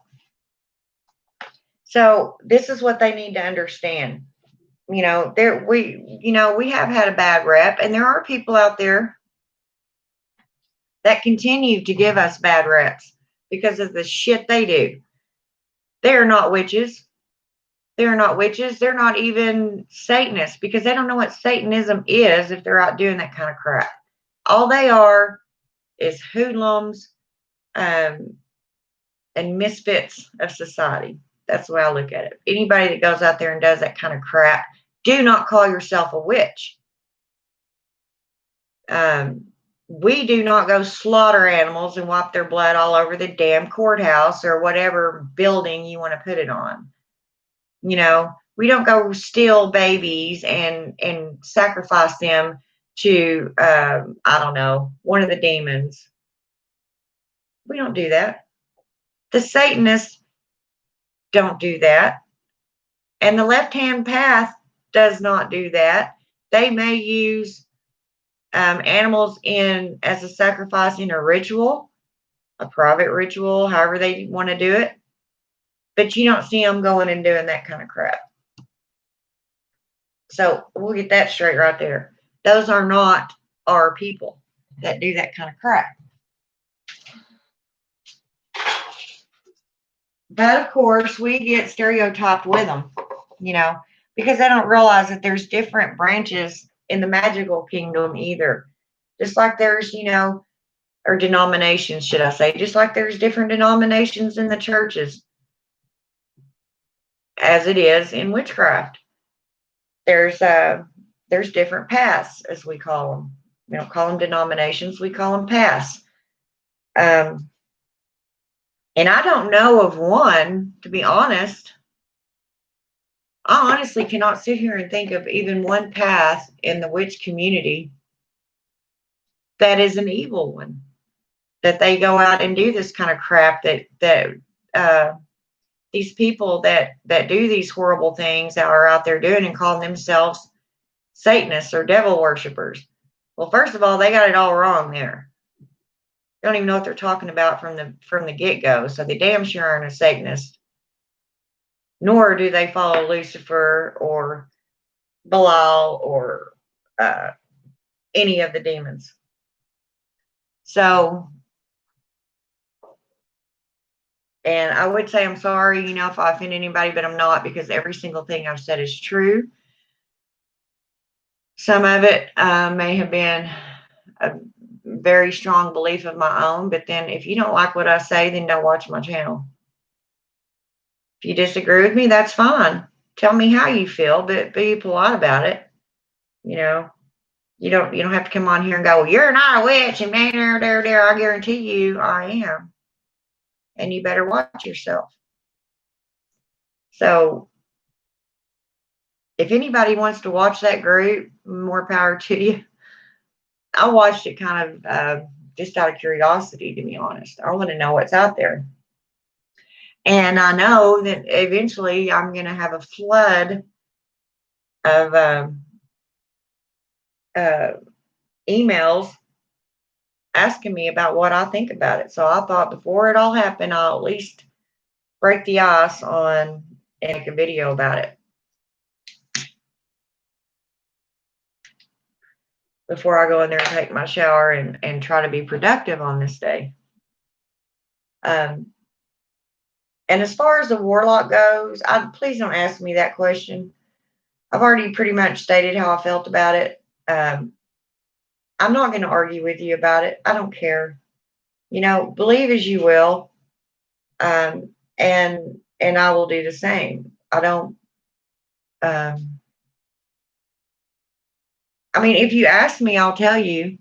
So this is what they need to understand. We have had a bad rep, and there are people out there that continue to give us bad reps because of the shit they do. They're not witches. They're not witches. They're not even Satanists because they don't know what Satanism is if they're out doing that kind of crap. All they are is hoodlums and misfits of society. That's the way I look at it. Anybody that goes out there and does that kind of crap, do not call yourself a witch. We do not go slaughter animals and wipe their blood all over the damn courthouse or whatever building you want to put it on. We don't go steal babies and sacrifice them to, I don't know, one of the demons. We don't do that. The Satanists don't do that. And the left-hand path does not do that. They may use animals as a sacrifice in a ritual, a private ritual, however they want to do it. But you don't see them going and doing that kind of crap. So we'll get that straight right there. Those are not our people that do that kind of crap. But of course, we get stereotyped with them, because they don't realize that there's different branches in the magical kingdom either. Just like there's, or denominations, should I say, just like there's different denominations in the churches, as it is in witchcraft. There's different paths, as we call them. We don't call them denominations, we call them paths. And I don't know of one, to be honest. I honestly cannot sit here and think of even one path in the witch community that is an evil one. That they go out and do this kind of crap that these people that do these horrible things that are out there doing and calling themselves Satanists or devil worshippers. Well, first of all, they got it all wrong there. They don't even know what they're talking about from the get-go. So they damn sure aren't a Satanist. Nor do they follow Lucifer or Belial or any of the demons. So, and I would say I'm sorry, if I offend anybody, but I'm not, because every single thing I've said is true. Some of it may have been a very strong belief of my own, but then if you don't like what I say, then don't watch my channel. If you disagree with me, that's fine. Tell me how you feel, but be polite about it. You don't have to come on here and go, well, you're not a witch, and there. I guarantee you I am. And you better watch yourself. So if anybody wants to watch that group, more power to you. I watched it kind of just out of curiosity, to be honest. I want to know what's out there. And I know that eventually I'm going to have a flood of emails asking me about what I think about it. So I thought before it all happened, I'll at least break the ice on and make a video about it before I go in there and take my shower and try to be productive on this day. And as far as the Warlock goes, please don't ask me that question. I've already pretty much stated how I felt about it. I'm not going to argue with you about it. I don't care. Believe as you will. And I will do the same. I don't, I mean, if you ask me, I'll tell you.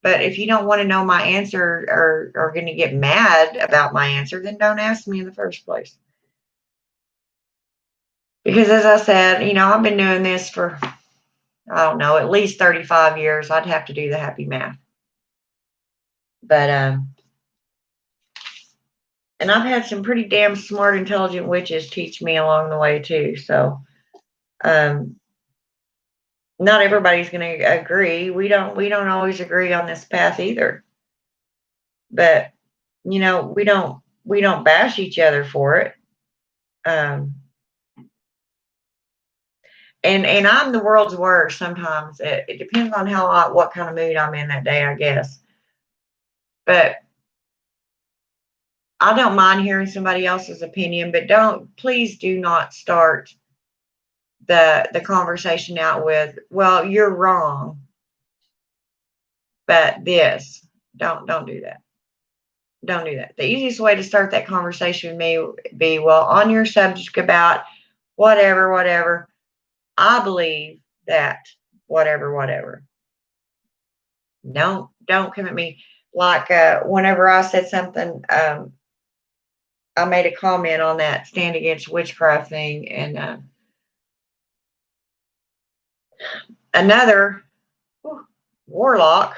But if you don't want to know my answer or are going to get mad about my answer, then don't ask me in the first place. Because as I said, I've been doing this for, I don't know, at least 35 years. I'd have to do the happy math. But, and I've had some pretty damn smart, intelligent witches teach me along the way too. So, not everybody's going to agree. We don't always agree on this path either. But, we don't bash each other for it. And I'm the world's worst sometimes. It depends on what kind of mood I'm in that day, I guess. But I don't mind hearing somebody else's opinion, but please do not start the conversation out with, well, you're wrong. But this, don't do that. Don't do that. The easiest way to start that conversation with me would be, well, on your subject about whatever, I believe that whatever. Don't come at me like whenever I said something, I made a comment on that Stand Against Witchcraft thing, and another Warlock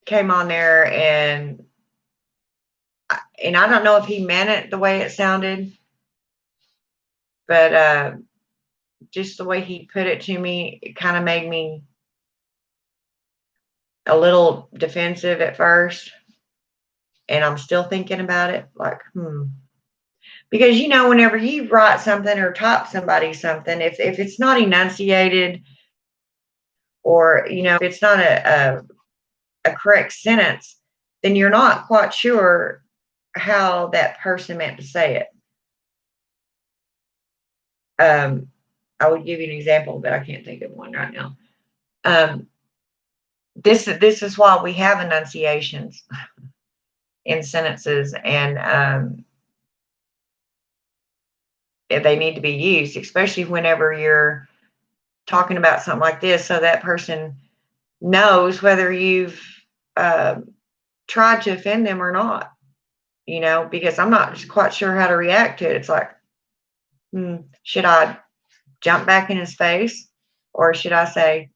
came on there, and I don't know if he meant it the way it sounded, but just the way he put it to me, it kind of made me a little defensive at first, and I'm still thinking about it, like, because whenever you write something or type somebody something, if it's not enunciated, or if it's not a correct sentence, then you're not quite sure how that person meant to say it. I would give you an example, but I can't think of one right now. This is why we have enunciations in sentences, and they need to be used, especially whenever you're talking about something like this, so that person knows whether you've tried to offend them or not. Because I'm not quite sure how to react to it. It's like, should I jump back in his face, or should I say,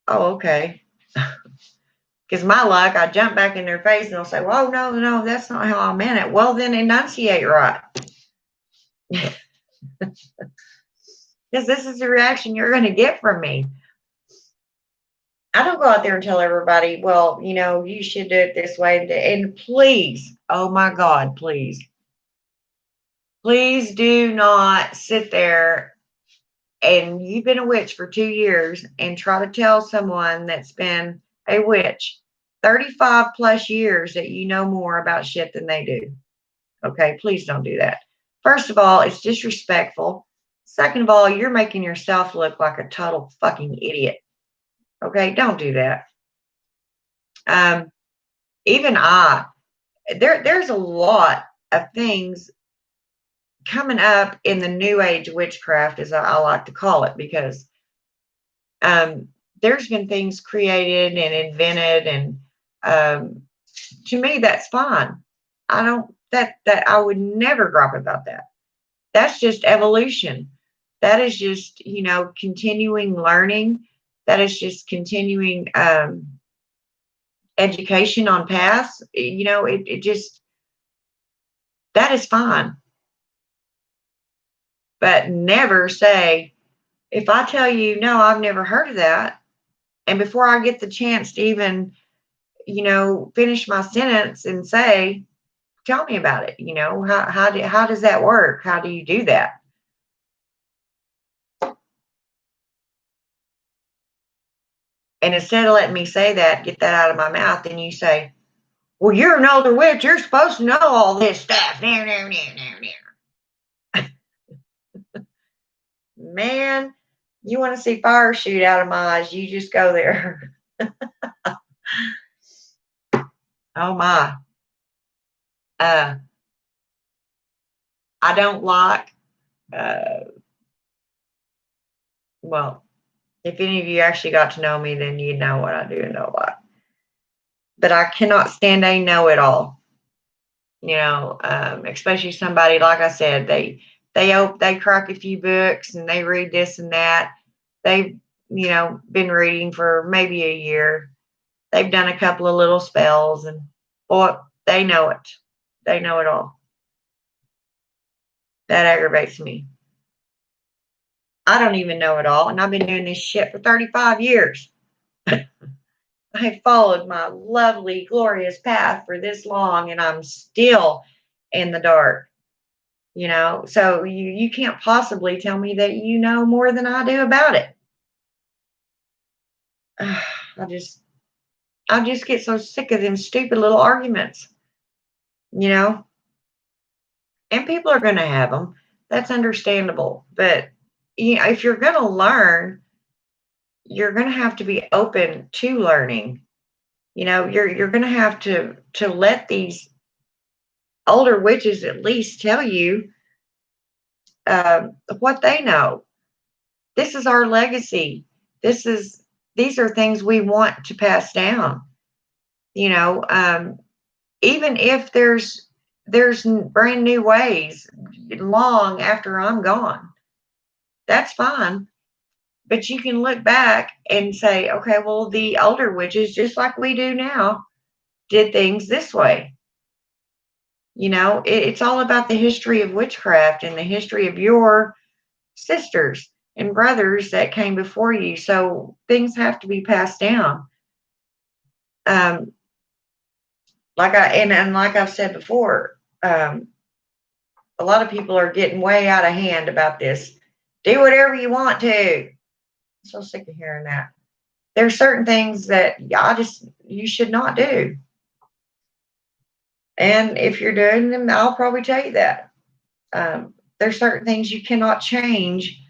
oh, okay? Because my luck, I jump back in their face and they'll say, well, no, that's not how I meant it. Well, then enunciate right. Because this is the reaction you're going to get from me. I don't go out there and tell everybody, well, you should do it this way. And please, oh my God, please do not sit there, and you've been a witch for 2 years, and try to tell someone that's been a witch 35 plus years that you know more about shit than they do. Okay, please don't do that. First of all, it's disrespectful. Second of all, you're making yourself look like a total fucking idiot. Okay, don't do that. Even there's a lot of things coming up in the new age witchcraft, as I like to call it, because there's been things created and invented, and to me, that's fine. I don't that I would never gripe about that. That's just evolution. That is just, continuing learning. That is just continuing education on paths. It just, that is fine. But never say, if I tell you, no, I've never heard of that, and before I get the chance to even, finish my sentence and say, tell me about it. How does that work? How do you do that? And instead of letting me say that, get that out of my mouth, then you say, well, you're an older witch. You're supposed to know all this stuff. Man, you want to see fire shoot out of my eyes, you just go there. Oh, my. I don't like, well, if any of you actually got to know me, then you know what I do and don't like. But I cannot stand a know-it-all. Especially somebody, like I said, they crack a few books and they read this and that. They've, been reading for maybe a year. They've done a couple of little spells, and boy, they know it. They know it all. That aggravates me. I don't even know it all, and I've been doing this shit for 35 years. I followed my lovely, glorious path for this long, and I'm still in the dark. So you can't possibly tell me that you know more than I do about it. I just get so sick of them stupid little arguments, and people are going to have them. That's understandable. But, if you're going to learn, you're going to have to be open to learning. You're going to have to let these older witches at least tell you what they know. This is our legacy. These are things we want to pass down. Even if there's brand new ways long after I'm gone, that's fine. But you can look back and say, okay, well, the older witches, just like we do now, did things this way. It's all about the history of witchcraft and the history of your sisters and brothers that came before you. So things have to be passed down. Like I've said before, a lot of people are getting way out of hand about this. Do whatever you want to. I'm so sick of hearing that. There are certain things that you should not do. And if you're doing them, I'll probably tell you that. There's certain things you cannot change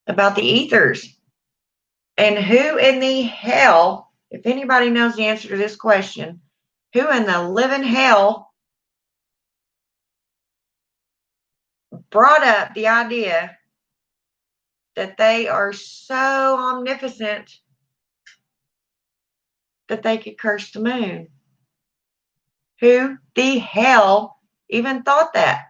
about the ethers. And who in the hell, if anybody knows the answer to this question, who in the living hell brought up the idea that they are so omnipotent that they could curse the moon? Who the hell even thought that?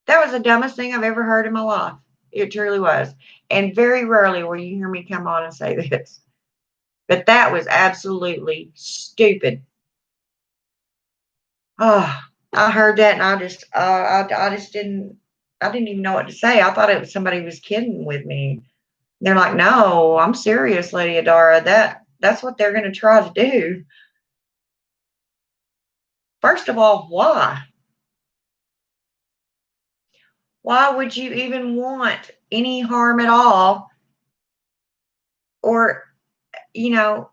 That was the dumbest thing I've ever heard in my life. It truly was. And very rarely will you hear me come on and say this. But that was absolutely stupid. Oh, I heard that and I didn't even know what to say. I thought it was somebody was kidding with me. They're like, no, I'm serious, Lady Adara. That's what they're going to try to do. First of all, why? Why would you even want any harm at all? Or, why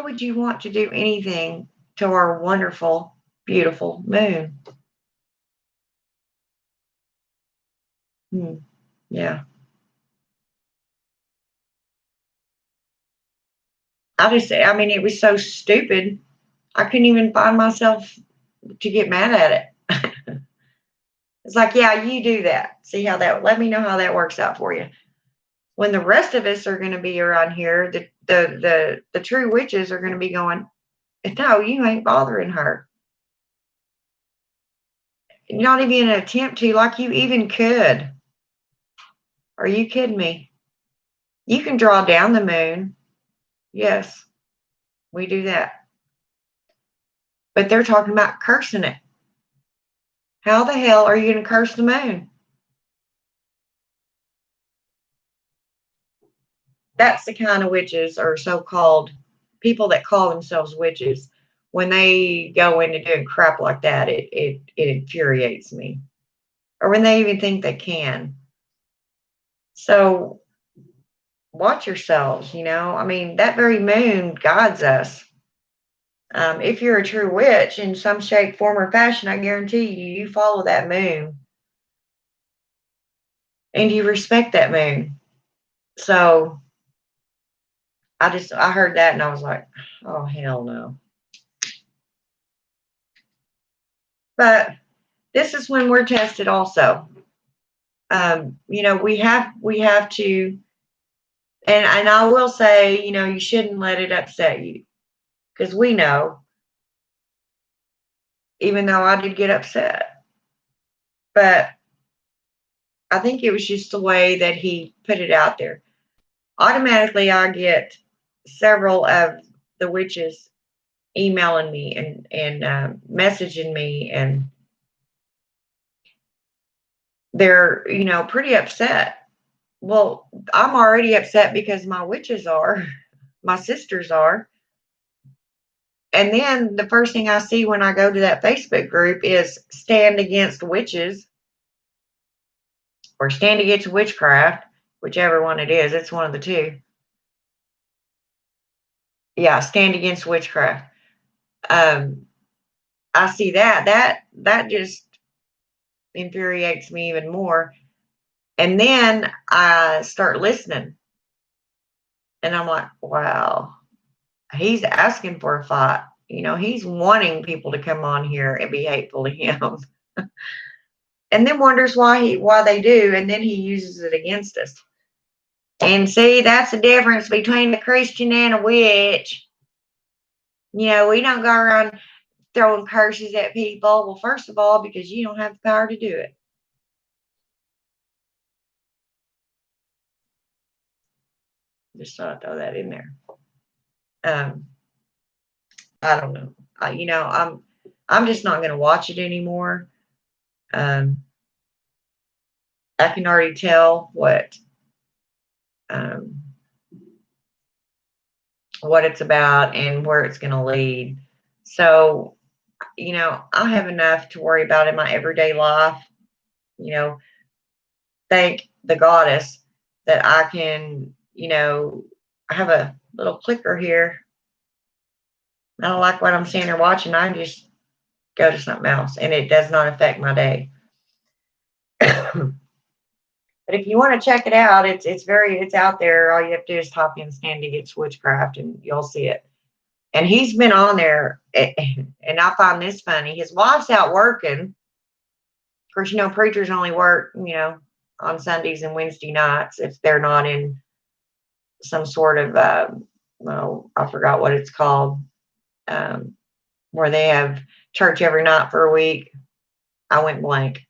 would you want to do anything to our wonderful, beautiful moon? Yeah. It was so stupid. I couldn't even find myself to get mad at it. It's like, yeah, you do that. See how that, let me know how that works out for you. When the rest of us are going to be around here, the true witches are going to be going, no, you ain't bothering her. Not even an attempt to, like you even could. Are you kidding me? You can draw down the moon. Yes, we do that. But they're talking about cursing it. How the hell are you going to curse the moon? That's the kind of witches, or so-called people that call themselves witches. When they go into doing crap like that, it infuriates me. Or when they even think they can. So watch yourselves, I mean, that very moon guides us. If you're a true witch in some shape, form, or fashion, I guarantee you follow that moon and you respect that moon. So I heard that and I was like, oh, hell no. But this is when we're tested also. We have to, and I will say, you shouldn't let it upset you, because we know, even though I did get upset, but I think it was just the way that he put it out there. Automatically, I get several of the witches emailing me and messaging me, and they're pretty upset. Well, I'm already upset because my witches are, my sisters are. And then the first thing I see when I go to that Facebook group is Stand Against Witches or Stand Against Witchcraft, whichever one it is. It's one of the two. Yeah, Stand Against Witchcraft. I see that just infuriates me even more. And then I start listening. And I'm like, wow, he's asking for a fight. He's wanting people to come on here and be hateful to him. And then wonders why they do, and then he uses it against us. And see, that's the difference between a Christian and a witch. We don't go around throwing curses at people. Well, first of all, because you don't have the power to do it. Just thought I'd throw that in there. I don't know. I'm just not going to watch it anymore. I can already tell what it's about and where it's going to lead. So, I have enough to worry about in my everyday life. Thank the goddess that I can, I have a little clicker here. I don't like what I'm seeing or watching. I just go to something else and it does not affect my day. But if you want to check it out, it's out there. All you have to do is type in Stand Against Witchcraft and you'll see it. And he's been on there, and I find this funny. His wife's out working. Of course, preachers only work, on Sundays and Wednesday nights if they're not in some sort of, I forgot what it's called, where they have church every night for a week. I went blank.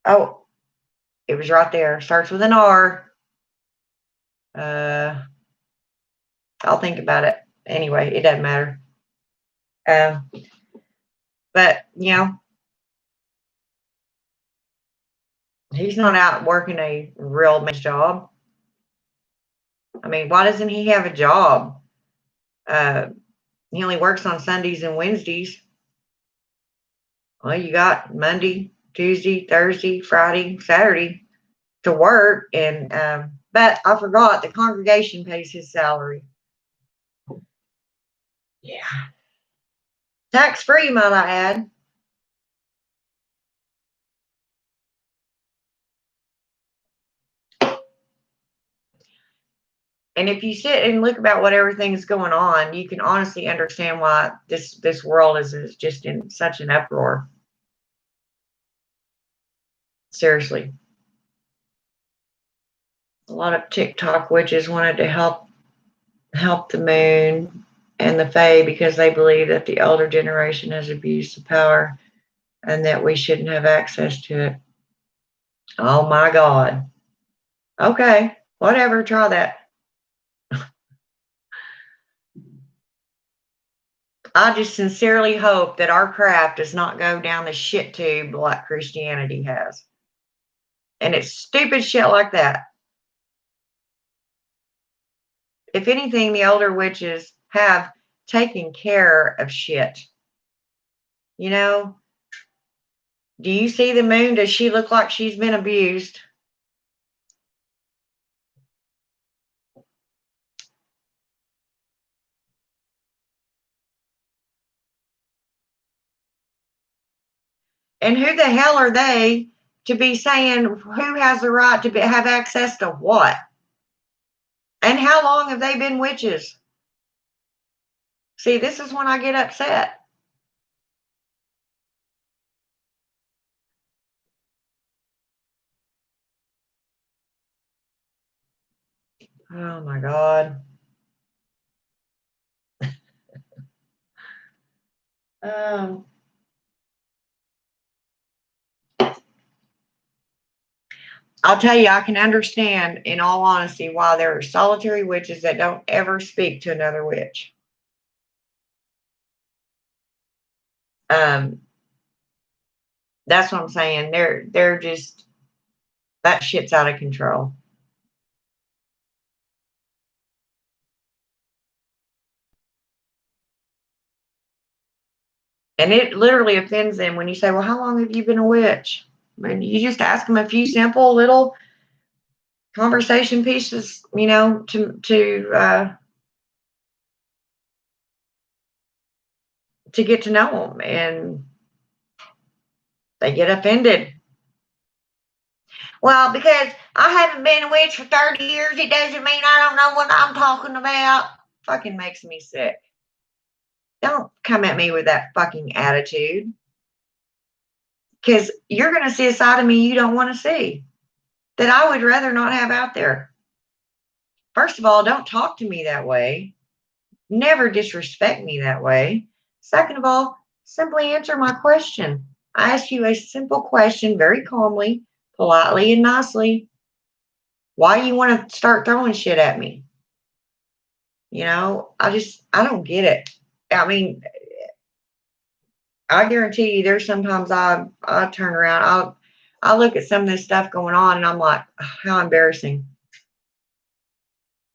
Oh, it was right there. Starts with an R. I'll think about it. Anyway, it doesn't matter. But, he's not out working a real man's job. I mean, why doesn't he have a job? He only works on Sundays and Wednesdays. Well, you got Monday, Tuesday, Thursday, Friday, Saturday to work. And but I forgot the congregation pays his salary. Yeah. Tax-free, might I add. And if you sit and look about what everything's going on, you can honestly understand why this world is just in such an uproar. Seriously. A lot of TikTok witches wanted to help the moon and the Fae because they believe that the older generation has abused the power and that we shouldn't have access to it. Oh my God. Okay, whatever, try that. I just sincerely hope that our craft does not go down the shit tube like Christianity has. And it's stupid shit like that. If anything, the older witches have taken care of shit. You know, do you see the moon? Does she look like she's been abused? And who the hell are they to be saying who has the right to have access to what? And how long have they been witches? See, this is when I get upset. Oh my God. Um, I'll tell you, I can understand, in all honesty, why there are solitary witches that don't ever speak to another witch. Um, that's what I'm saying. They're just, that shit's out of control. And it literally offends them when you say, well, how long have you been a witch? I mean, you just ask them a few simple little conversation pieces, you know, to get to know them, and they get offended. Well, because I haven't been a witch for 30 years, it doesn't mean I don't know what I'm talking about. Fucking makes me sick. Don't come at me with that fucking attitude, because you're going to see a side of me you don't want to see, that I would rather not have out there. First of all, don't talk to me that way. Never disrespect me that way. Second of all, simply answer my question. I ask you a simple question very calmly, politely, and nicely. Why you want to start throwing shit at me? You know, I don't get it. I mean, I guarantee you there's sometimes I turn around, I look at some of this stuff going on and I'm like, how embarrassing.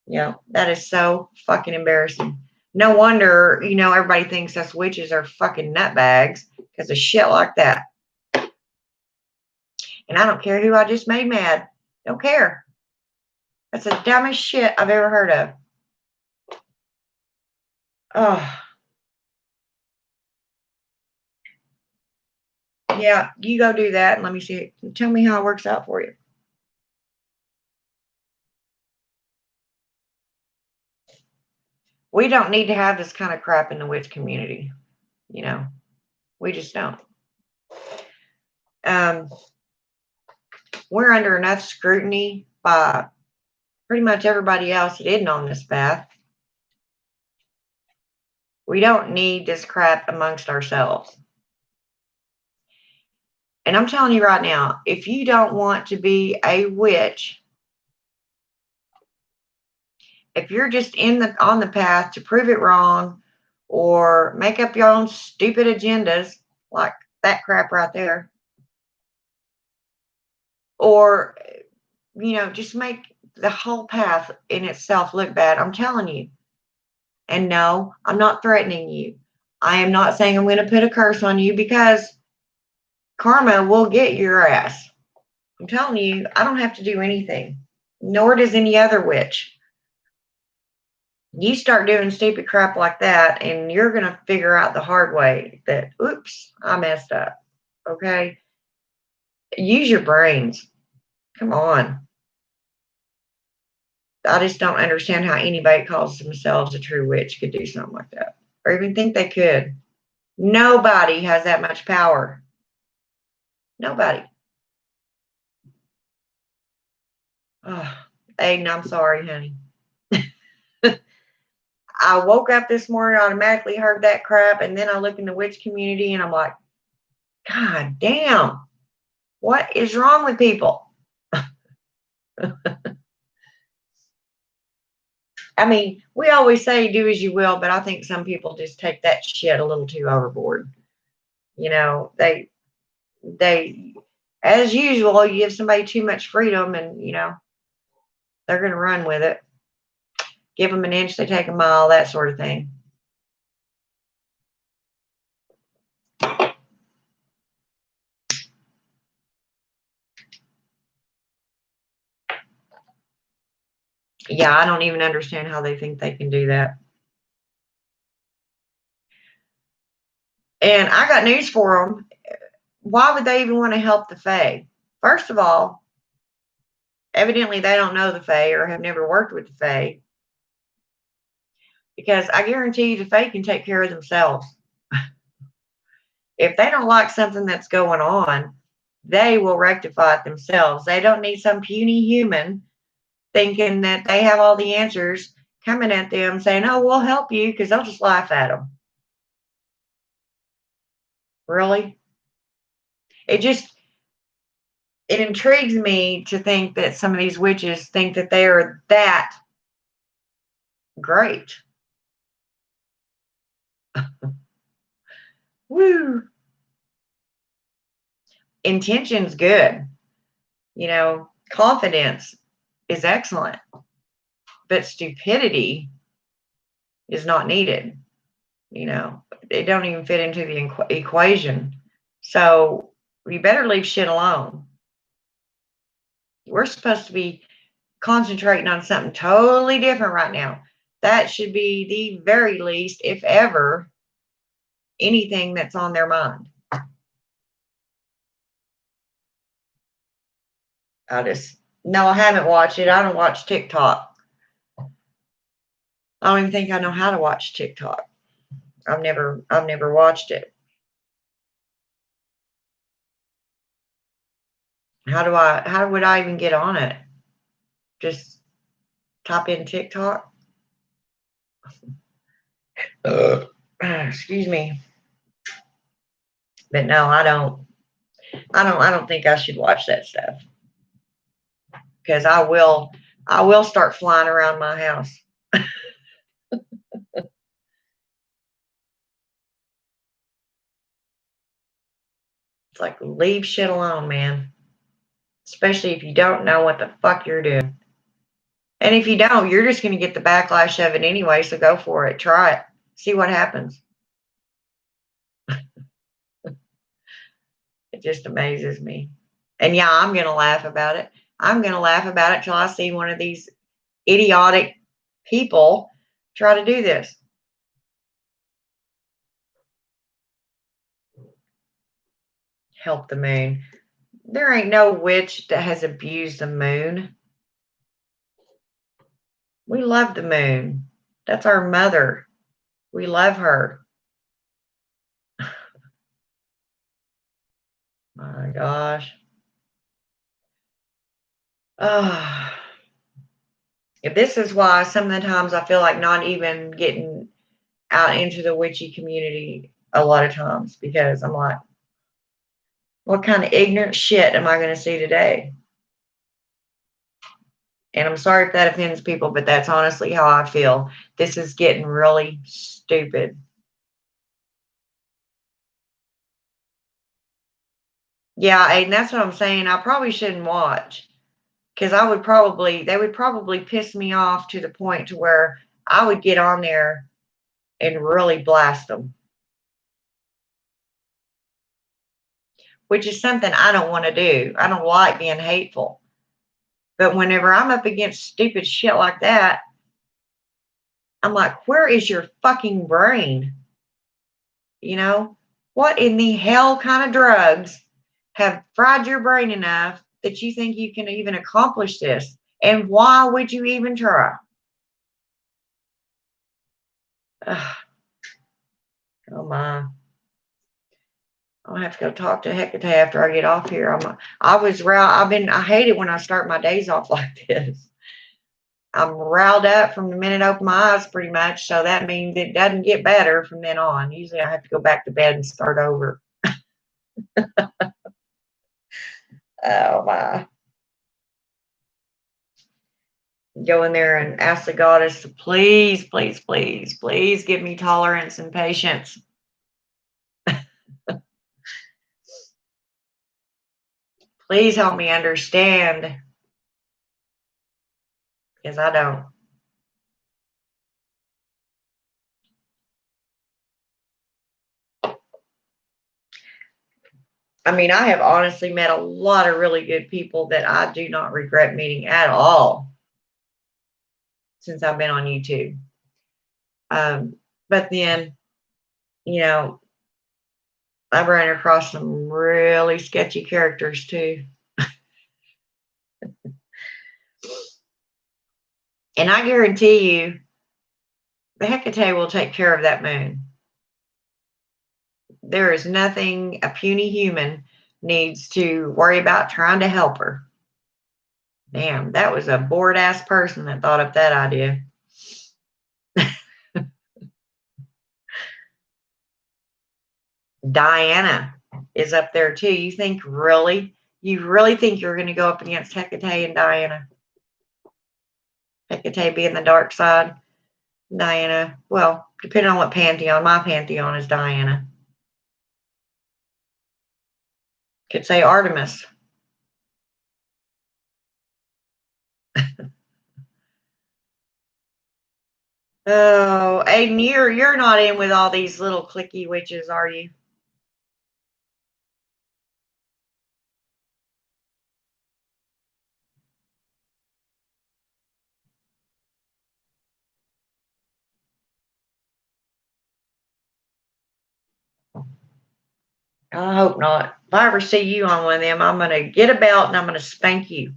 You know, that is so fucking embarrassing. No wonder, you know, everybody thinks us witches are fucking nutbags because of shit like that. And I don't care who I just made mad. Don't care. That's the dumbest shit I've ever heard of. Oh, yeah, you go do that and let me see. Tell me how it works out for you. We don't need to have this kind of crap in the witch community. You know, we just don't. Um, we're under enough scrutiny by pretty much everybody else that isn't on this path. We don't need this crap amongst ourselves. And I'm telling you right now, if you don't want to be a witch, if you're just on the path to prove it wrong or make up your own stupid agendas like that crap right there, or you know, just make the whole path in itself look bad, I'm telling you. And no, I'm not threatening you. I am not saying I'm going to put a curse on you, because karma will get your ass. I'm telling you, I don't have to do anything, nor does any other witch. You start doing stupid crap like that, and you're going to figure out the hard way that, oops, I messed up. Okay? Use your brains. Come on. I just don't understand how anybody calls themselves a true witch could do something like that, or even think they could. Nobody has that much power. Nobody. Oh, Aiden, I'm sorry, honey. I woke up this morning, automatically heard that crap, and then I look in the witch community and I'm like, God damn, what is wrong with people? I mean, we always say do as you will, but I think some people just take that shit a little too overboard. You know, they, as usual, you give somebody too much freedom and, you know, they're going to run with it. Give them an inch, they take a mile, that sort of thing. Yeah, I don't even understand how they think they can do that. And I got news for them. Why would they even want to help the Fae? First of all, evidently they don't know the Fae or have never worked with the Fae. Because I guarantee you the Fae can take care of themselves. If they don't like something that's going on, they will rectify it themselves. They don't need some puny human thinking that they have all the answers coming at them saying, oh, we'll help you, because they'll just laugh at them. Really? It intrigues me to think that some of these witches think that they are that great. Woo. Intention's good. You know, confidence is excellent, but stupidity is not needed. You know, they don't even fit into the equation. So you better leave shit alone. We're supposed to be concentrating on something totally different right now. That should be the very least, if ever, anything that's on their mind. No, I haven't watched it. I don't watch TikTok. I don't even think I know how to watch TikTok. I've never watched it. How would I even get on it? Just type in TikTok? Excuse me. But no, I don't think I should watch that stuff. Because I will start flying around my house. It's like, leave shit alone, man. Especially if you don't know what the fuck you're doing. And if you don't, you're just going to get the backlash of it anyway, so go for it. Try it. See what happens. It just amazes me. And yeah, I'm going to laugh about it. I'm going to laugh about it till I see one of these idiotic people try to do this. Help the moon. There ain't no witch that has abused the moon. We love the moon. That's our mother. We love her. My gosh. Oh. This is why some of the times I feel like not even getting out into the witchy community a lot of times, because I'm like, what kind of ignorant shit am I going to see today? And I'm sorry if that offends people, but that's honestly how I feel. This is getting really stupid. Yeah, and that's what I'm saying. I probably shouldn't watch, because they would probably piss me off to the point to where I would get on there and really blast them. Which is something I don't want to do. I don't like being hateful. But whenever I'm up against stupid shit like that, I'm like, where is your fucking brain? You know, what in the hell kind of drugs have fried your brain enough that you think you can even accomplish this? And why would you even try? Ugh. Oh my. I'll have to go talk to Hecate after I get off here. I hate it when I start my days off like this. I'm riled up from the minute I open my eyes pretty much. So that means it doesn't get better from then on. Usually I have to go back to bed and start over. Oh my. Go in there and ask the goddess to please, please, please, please give me tolerance and patience. Please help me understand, because I don't. I mean, I have honestly met a lot of really good people that I do not regret meeting at all since I've been on YouTube. But then, you know, I've run across some really sketchy characters too. And I guarantee you, the Hecate will take care of that moon. There is nothing a puny human needs to worry about trying to help her. Damn, that was a bored ass person that thought up that idea. Diana is up there too. You really think you're going to go up against Hecate and Diana? Hecate being the dark side, Diana, well, depending on what pantheon, my pantheon is Diana. Could say Artemis. Oh, Aiden, you're not in with all these little clicky witches, are you? I hope not. If I ever see you on one of them, I'm gonna get a belt and I'm gonna spank you.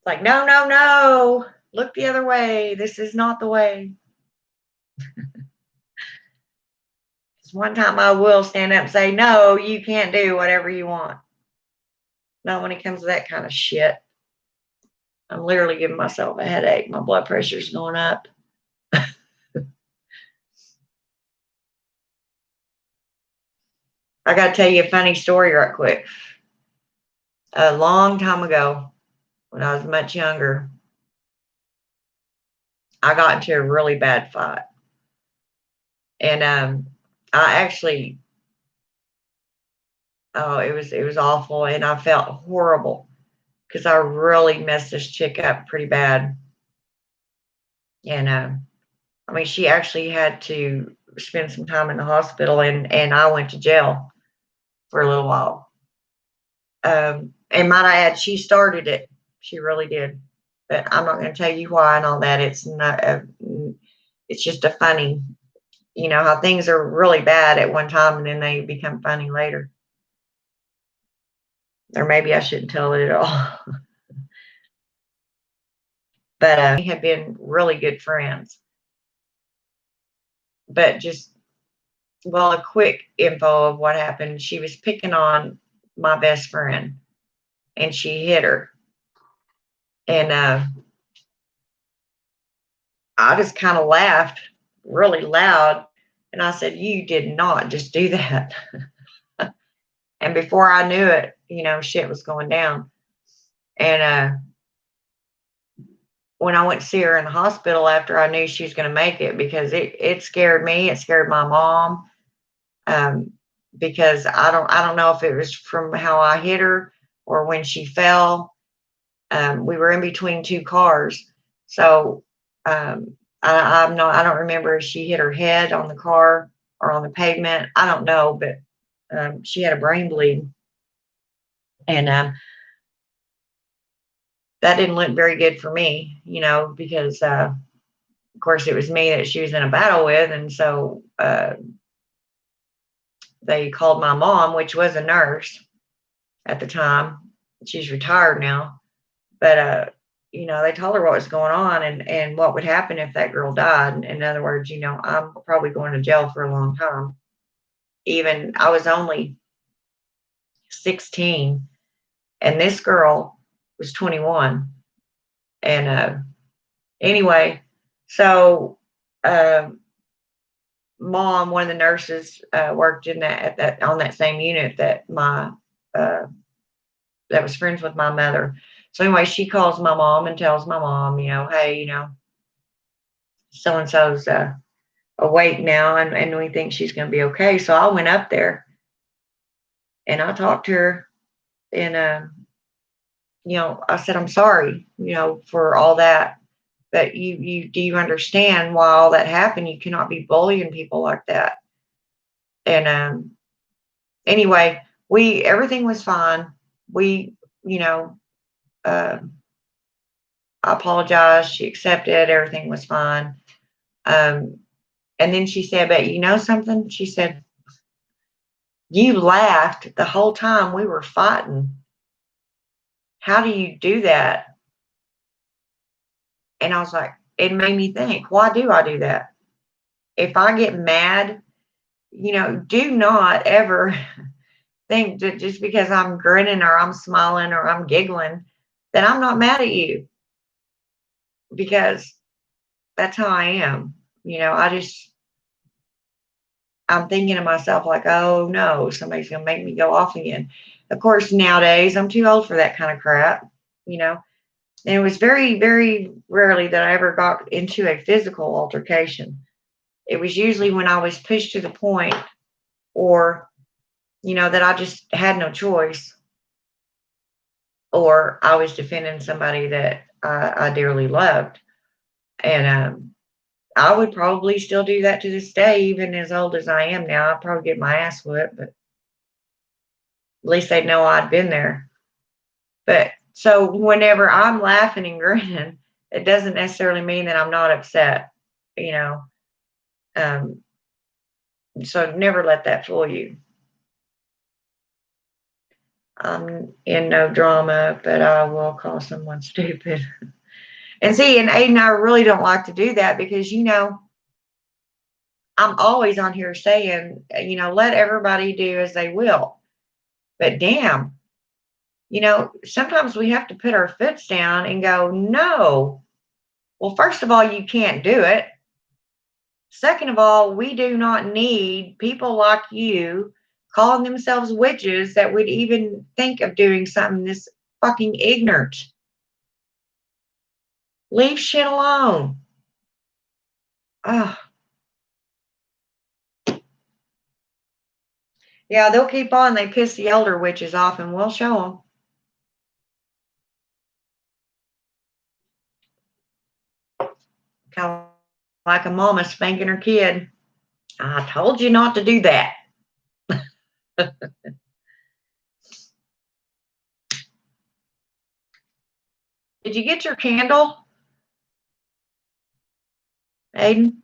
Like, no, no, no. Look the other way. This is not the way. One time I will stand up and say, no, you can't do whatever you want. Not when it comes to that kind of shit. I'm literally giving myself a headache. My blood pressure's going up. I got to tell you a funny story right quick. A long time ago, when I was much younger, I got into a really bad fight. And I actually, oh, it was awful. And I felt horrible because I really messed this chick up pretty bad. And I mean, she actually had to spend some time in the hospital, and I went to jail for a little while. And might I add, she started it. She really did. But I'm not going to tell you why and all that. It's not. It's just a funny, you know, how things are really bad at one time and then they become funny later. Or maybe I shouldn't tell it at all. But we had been really good friends. But just, well, a quick info of what happened. She was picking on my best friend, and she hit her. And I just kind of laughed really loud. And I said, you did not just do that. And before I knew it, you know, shit was going down. And when I went to see her in the hospital after I knew she was going to make it, because it scared me. It scared my mom. Because I don't know if it was from how I hit her or when she fell. We were in between two cars. So I don't remember if she hit her head on the car or on the pavement. I don't know, but she had a brain bleed. And that didn't look very good for me, you know, because of course it was me that she was in a battle with. And so they called my mom, which was a nurse at the time. She's retired now. But they told her what was going on and what would happen if that girl died. In other words, I'm probably going to jail for a long time. Even I was only 16 and this girl was 21. And anyway, so mom, one of the nurses, worked in that on that same unit that my that was friends with my mother. So anyway, she calls my mom and tells my mom, hey, so and so's awake now, and we think she's going to be okay. So I went up there and I talked to her, and I said, I'm sorry, for all that. But you do you understand why all that happened? You cannot be bullying people like that. And anyway, everything was fine. We, uh, I apologized. She accepted. Everything was fine. And then she said, but you know something? She said, you laughed the whole time we were fighting. How do you do that? And I was like, it made me think, why do I do that? If I get mad, do not ever think that just because I'm grinning or I'm smiling or I'm giggling, that I'm not mad at you, because that's how I am. I'm thinking to myself like, oh no, somebody's going to make me go off again. Of course, nowadays I'm too old for that kind of crap, and it was very, very rarely that I ever got into a physical altercation. It was usually when I was pushed to the point, or, that I just had no choice, or I was defending somebody that I dearly loved. And I would probably still do that to this day, even as old as I am now. I'd probably get my ass whipped, but at least they'd know I'd been there. But so whenever I'm laughing and grinning, it doesn't necessarily mean that I'm not upset, you know. Um, so never let that fool you. I'm in no drama, but I will call someone stupid. And see, and Aiden, I really don't like to do that because, I'm always on here saying, let everybody do as they will. But damn, sometimes we have to put our foots down and go, no. Well, first of all, you can't do it. Second of all, we do not need people like you calling themselves witches that would even think of doing something this fucking ignorant. Leave shit alone. Oh. Yeah, they'll keep on. They piss the elder witches off, and we'll show them. Kind of like a mama spanking her kid. I told you not to do that. Did you get your candle, Aiden?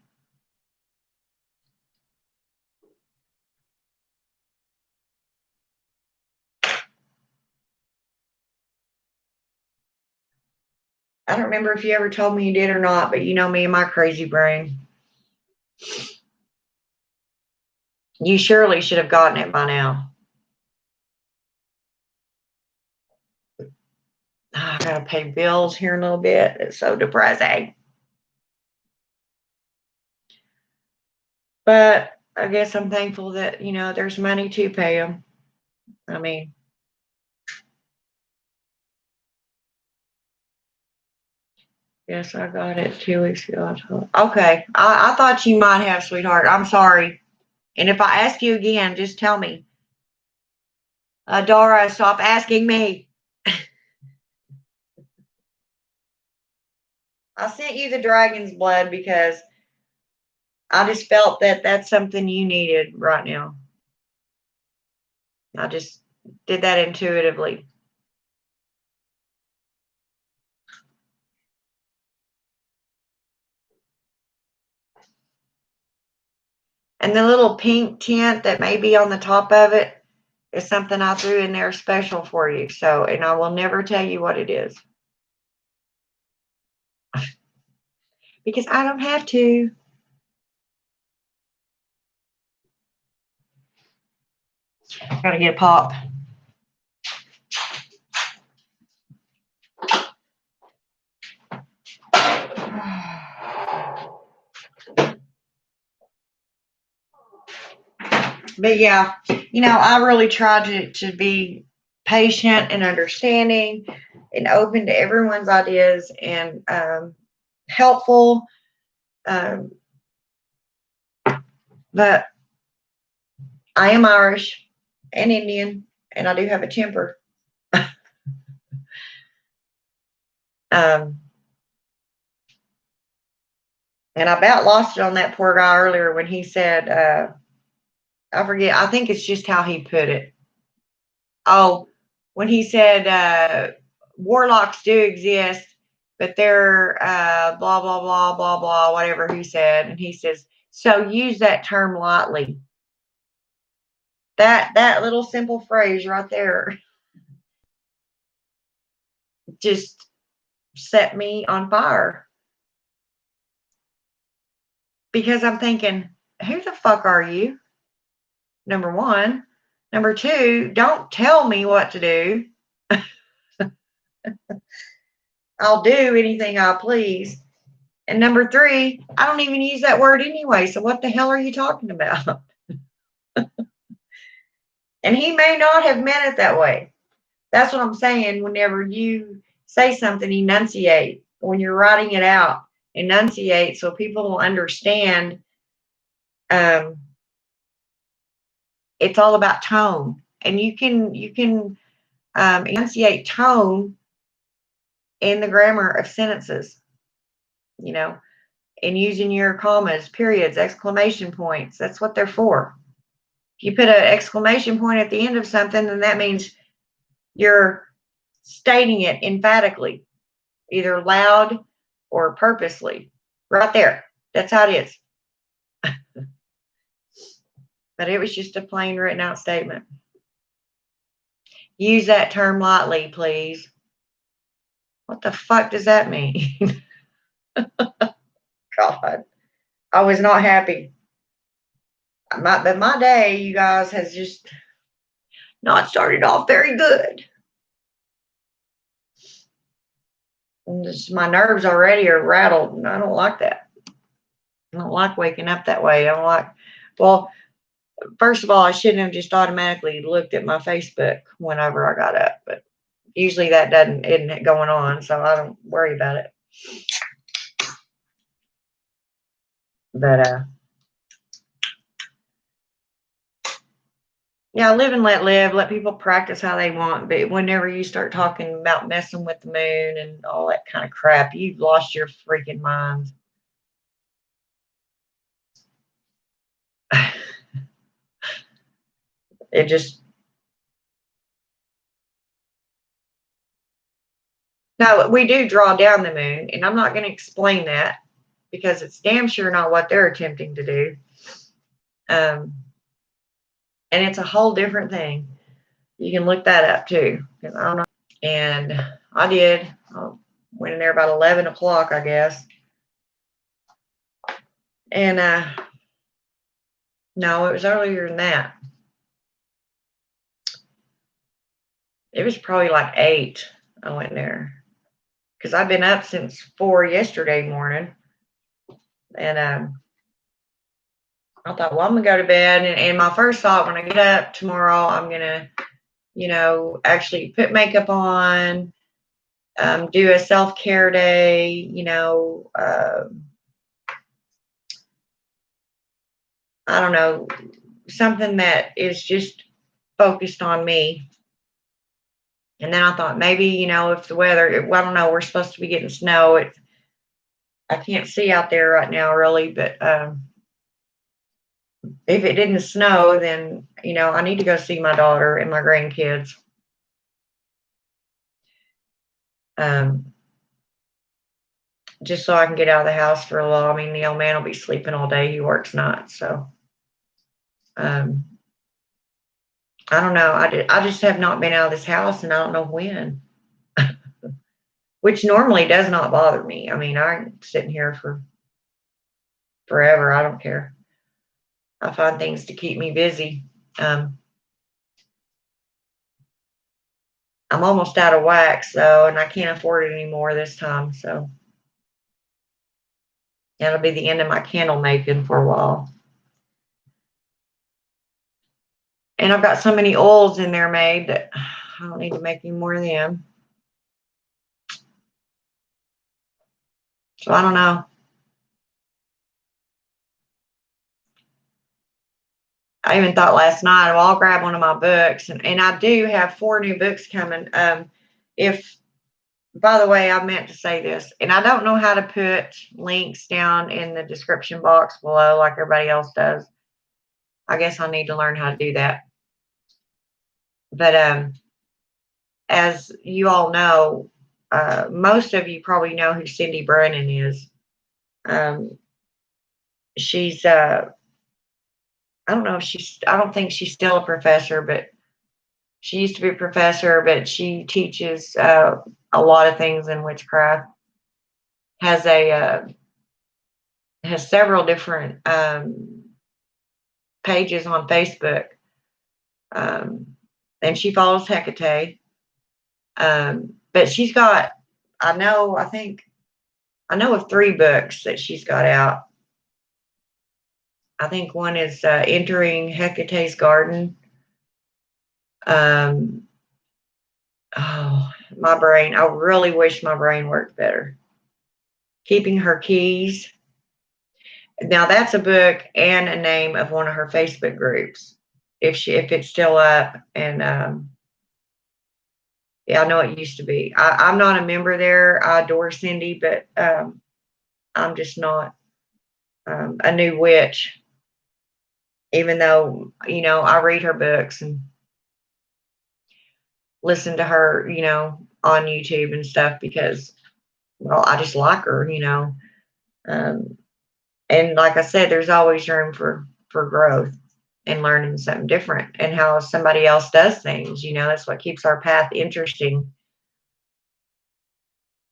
I don't remember if you ever told me you did or not, but you know me and my crazy brain. You surely should have gotten it by now. I gotta pay bills here in a little bit. It's so depressing. But I guess I'm thankful that, there's money to pay them. I mean, yes, I got it 2 weeks ago. Okay. I thought you might have, sweetheart. I'm sorry. And if I ask you again, just tell me. Dora, stop asking me. I sent you the dragon's blood because I just felt that that's something you needed right now. I just did that intuitively. And the little pink tint that may be on the top of it is something I threw in there special for you. So, and I will never tell you what it is. because I don't have to. Gotta get a pop. But yeah, I really try to be patient and understanding and open to everyone's ideas and helpful. But I am Irish and Indian, and I do have a temper. And I about lost it on that poor guy earlier when he said, I forget, I think it's just how he put it. Oh, when he said, warlocks do exist, but they're blah, blah, blah, blah, blah, whatever he said. And he says, so use that term lightly. That little simple phrase right there just set me on fire. Because I'm thinking, who the fuck are you? Number one. Number two, don't tell me what to do. I'll do anything I please. And number three, I don't even use that word anyway. So what the hell are you talking about? And he may not have meant it that way. That's what I'm saying. Whenever you say something, enunciate. When you're writing it out, enunciate so people will understand. It's all about tone, and you can enunciate tone in the grammar of sentences. And using your commas, periods, exclamation points. That's what they're for. If you put an exclamation point at the end of something, then that means you're stating it emphatically, either loud or purposely. Right there. That's how it is. But it was just a plain written out statement. Use that term lightly, please. What the fuck does that mean? God, I was not happy. But my day, you guys, has just not started off very good. And just, my nerves already are rattled, and I don't like that. I don't like waking up that way. I don't like, well, first of all, I shouldn't have just automatically looked at my Facebook whenever I got up, but usually that isn't going on, so I don't worry about it. But yeah, live and let people practice how they want. But whenever you start talking about messing with the moon and all that kind of crap, you've lost your freaking mind. It just, no, we do draw down the moon, and I'm not going to explain that because it's damn sure not what they're attempting to do. And it's a whole different thing. You can look that up too, because I don't know. And I did. I went in there about 11 o'clock, I guess. And no, it was earlier than that. It was probably like 8. I went there because I've been up since 4 yesterday morning. And I thought, well, I'm going to go to bed. And my first thought when I get up tomorrow, I'm going to, actually put makeup on, do a self-care day, I don't know, something that is just focused on me. And then I thought maybe, if the weather, I don't know, we're supposed to be getting snow. I can't see out there right now really, but if it didn't snow, then, I need to go see my daughter and my grandkids. Just so I can get out of the house for a while. I mean, the old man will be sleeping all day. He works nights, so I don't know. I just have not been out of this house, and I don't know when. Which normally does not bother me. I mean, I'm sitting here for forever. I don't care. I find things to keep me busy. I'm almost out of wax though, and I can't afford it anymore this time. So that'll be the end of my candle making for a while. And I've got so many oils in there made that I don't need to make any more of them. So I don't know. I even thought last night, well, I'll grab one of my books. And I do have 4 new books coming. By the way, I meant to say this, and I don't know how to put links down in the description box below like everybody else does. I guess I need to learn how to do that. But as you all know, most of you probably know who Cindy Brennan is. She's I don't know if I don't think she's still a professor, but she used to be a professor, but she teaches a lot of things in witchcraft. Has several different pages on Facebook, and she follows Hecate. But she's got, I know of 3 books that she's got out. I think one is Entering Hecate's Garden. Oh, my brain. I really wish my brain worked better. Keeping Her Keys. Now that's a book and a name of one of her Facebook groups. If it's still up. And yeah, I know it used to be. I'm not a member there. I adore Cindy, but I'm just not a new witch. Even though, I read her books and listen to her, on YouTube and stuff because, well, I just like her, and like I said, there's always room for growth and learning something different and how somebody else does things. That's what keeps our path interesting.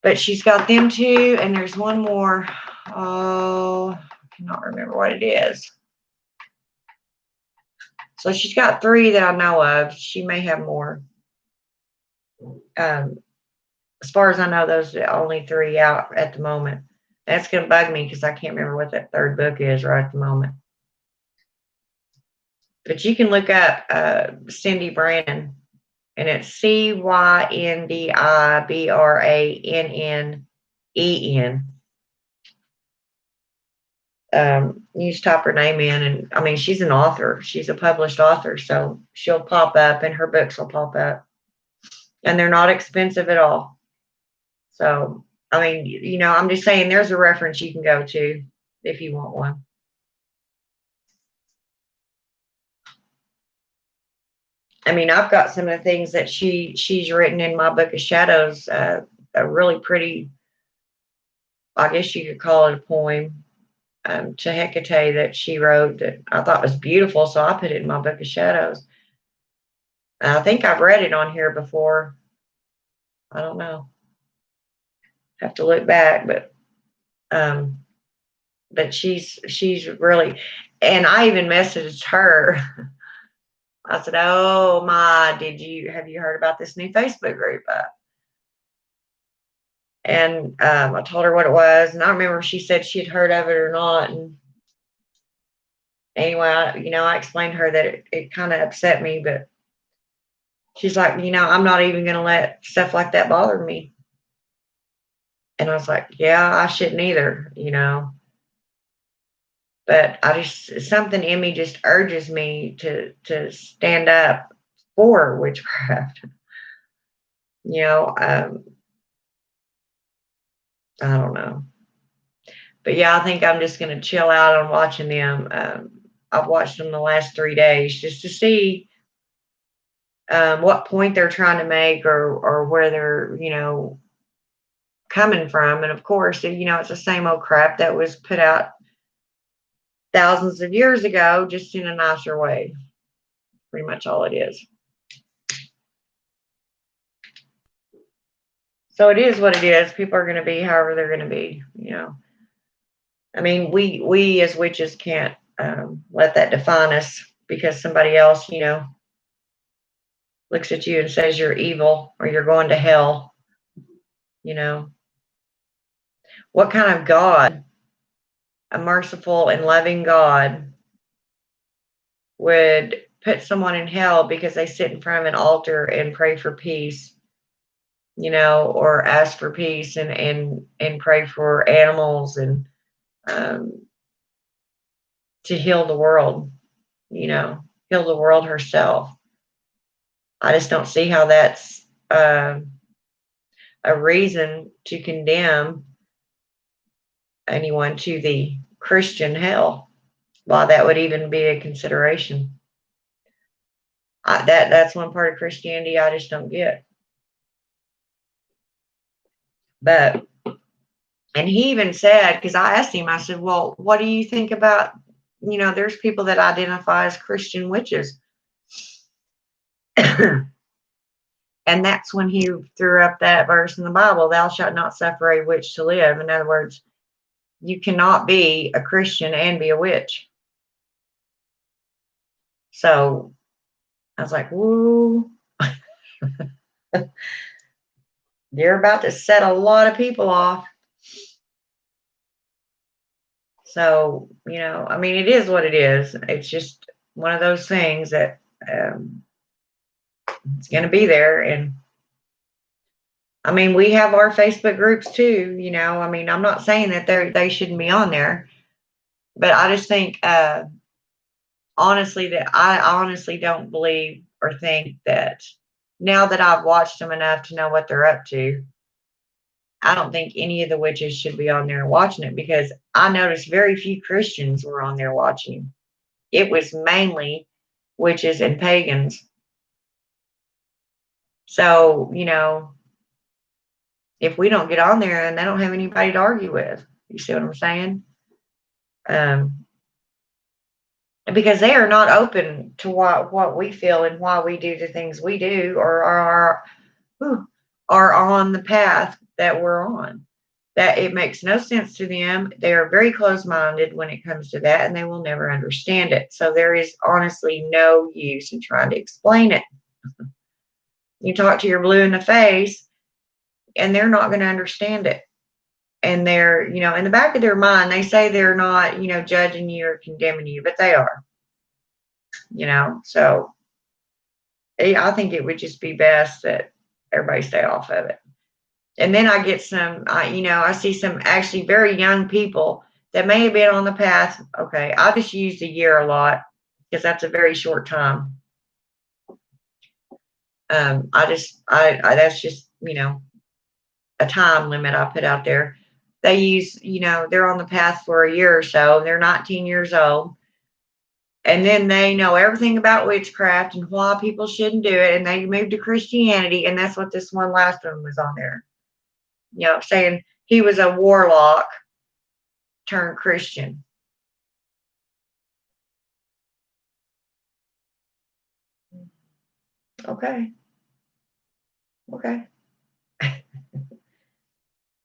But she's got them 2, and there's one more. Oh, I cannot remember what it is. So she's got 3 that I know of. She may have more. As far as I know, those are the only 3 out at the moment. That's going to bug me because I can't remember what that 3rd book is right at the moment. But you can look up Cindy Brannon, and it's CYNDIBRANNEN. You just type her name in, and I mean, she's an author. She's a published author, so she'll pop up, and her books will pop up, and they're not expensive at all. So, I mean, I'm just saying there's a reference you can go to if you want one. I mean, I've got some of the things that she's written in my Book of Shadows, a really pretty, I guess you could call it a poem, to Hecate that she wrote that I thought was beautiful, so I put it in my Book of Shadows. I think I've read it on here before. I don't know. Have to look back, but she's really, and I even messaged her. I said, "Oh my, have you heard about this new Facebook group?" And I told her what it was, and I remember she said she had heard of it or not. And anyway, I explained to her that it kind of upset me, but she's like, I'm not even going to let stuff like that bother me. And I was like, yeah, I shouldn't either, But something in me just urges me to stand up for witchcraft. I don't know. But yeah, I think I'm just going to chill out on watching them. I've watched them the last 3 days just to see what point they're trying to make or where they're, coming from. And of course, it's the same old crap that was put out thousands of years ago, just in a nicer way. Pretty much all it is. So it is what it is. People are going to be however they're going to be, I mean, we as witches can't let that define us because somebody else, looks at you and says you're evil or you're going to hell. You know, what kind of God, a merciful and loving God, would put someone in hell because they sit in front of an altar and pray for peace, or ask for peace and pray for animals and um, to heal the world, heal the world herself. I just don't see how that's a reason to condemn anyone to the Christian hell. Why that would even be a consideration. That's one part of Christianity I just don't get. But and he even said, because I asked him, I said, "Well, what do you think about? There's people that identify as Christian witches." And that's when he threw up that verse in the Bible, "Thou shalt not suffer a witch to live." In other words, you cannot be a Christian and be a witch. So I was like, "Woo." They're about to set a lot of people off. So, I mean, it is what it is. It's just one of those things that it's going to be there. And I mean, we have our Facebook groups too. I mean, I'm not saying that they shouldn't be on there, but I just think, honestly, that I honestly don't believe or think that now that I've watched them enough to know what they're up to, I don't think any of the witches should be on there watching it because I noticed very few Christians were on there watching. It was mainly witches and pagans. So, if we don't get on there and they don't have anybody to argue with, you see what I'm saying? Um, because they are not open to what we feel and why we do the things we do or are on the path that we're on. That it makes no sense to them. They are very closed-minded when it comes to that, and they will never understand it. So there is honestly no use in trying to explain it. You talk to your blue in the face, and they're not going to understand it. And they're, in the back of their mind, they say they're not, judging you or condemning you, but they are, So I think it would just be best that everybody stay off of it. And then I get some, I see some actually very young people that may have been on the path. Okay, I just used a year a lot because that's a very short time. That's just, a time limit I put out there. They use, they're on the path for a year or so. They're 19 years old. And then they know everything about witchcraft and why people shouldn't do it. And they moved to Christianity. And that's what this one last one was on there. Saying he was a warlock turned Christian. Okay.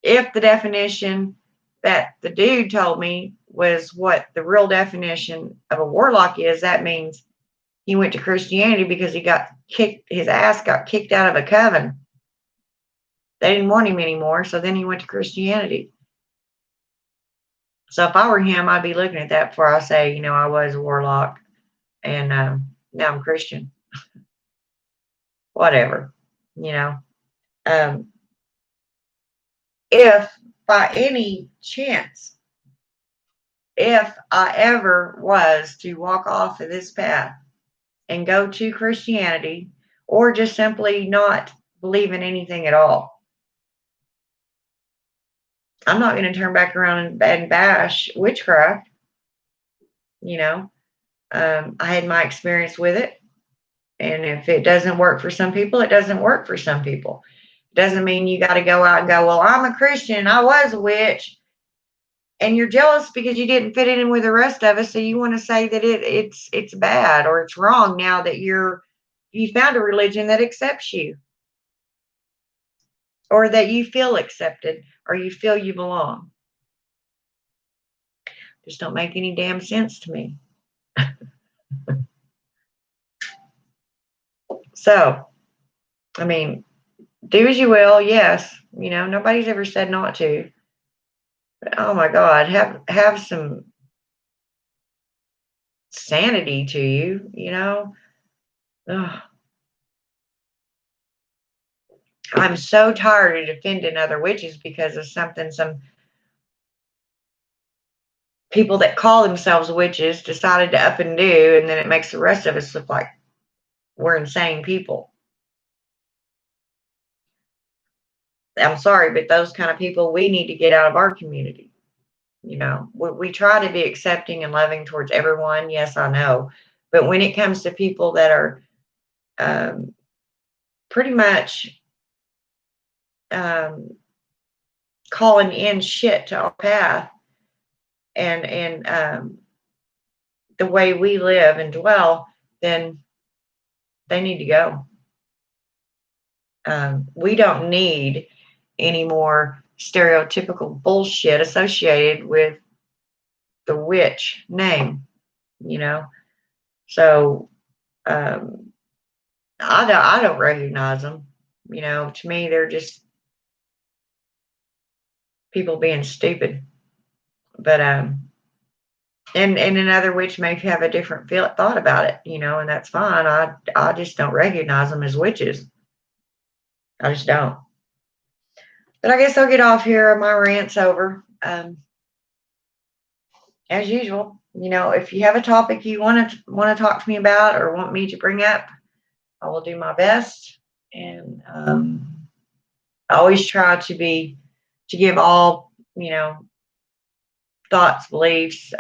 If the definition that the dude told me was what the real definition of a warlock is, that means he went to Christianity because his ass got kicked out of a coven. They didn't want him anymore, so then he went to Christianity. So if I were him, I'd be looking at that before I say, I was a warlock and now I'm Christian. Whatever, if by any chance, if I ever was to walk off of this path and go to Christianity or just simply not believe in anything at all, I'm not going to turn back around and bash witchcraft. I had my experience with it. And if it doesn't work for some people, it doesn't work for some people. It doesn't mean you got to go out and go, well, I'm a Christian. I was a witch. And you're jealous because you didn't fit in with the rest of us. So you want to say that it's bad or it's wrong now that you found a religion that accepts you or that you feel accepted or you feel you belong. Just don't make any damn sense to me. So, I mean, do as you will. Yes, nobody's ever said not to. But oh my God, have some sanity to you. Ugh. I'm so tired of defending other witches because of something some people that call themselves witches decided to up and do, and then it makes the rest of us look like we're insane people. I'm sorry, but those kind of people we need to get out of our community. We try to be accepting and loving towards everyone. Yes, I know. But when it comes to people that are pretty much calling in shit to our path and the way we live and dwell, then they need to go. We don't need any more stereotypical bullshit associated with the witch name, So I don't recognize them. To me, they're just people being stupid. But and another witch may have a different thought about it, and that's fine. I just don't recognize them as witches. I just don't. But I guess I'll get off here. My rant's over. As usual, if you have a topic you want to talk to me about or want me to bring up, I will do my best. And I always try to give all, thoughts, beliefs,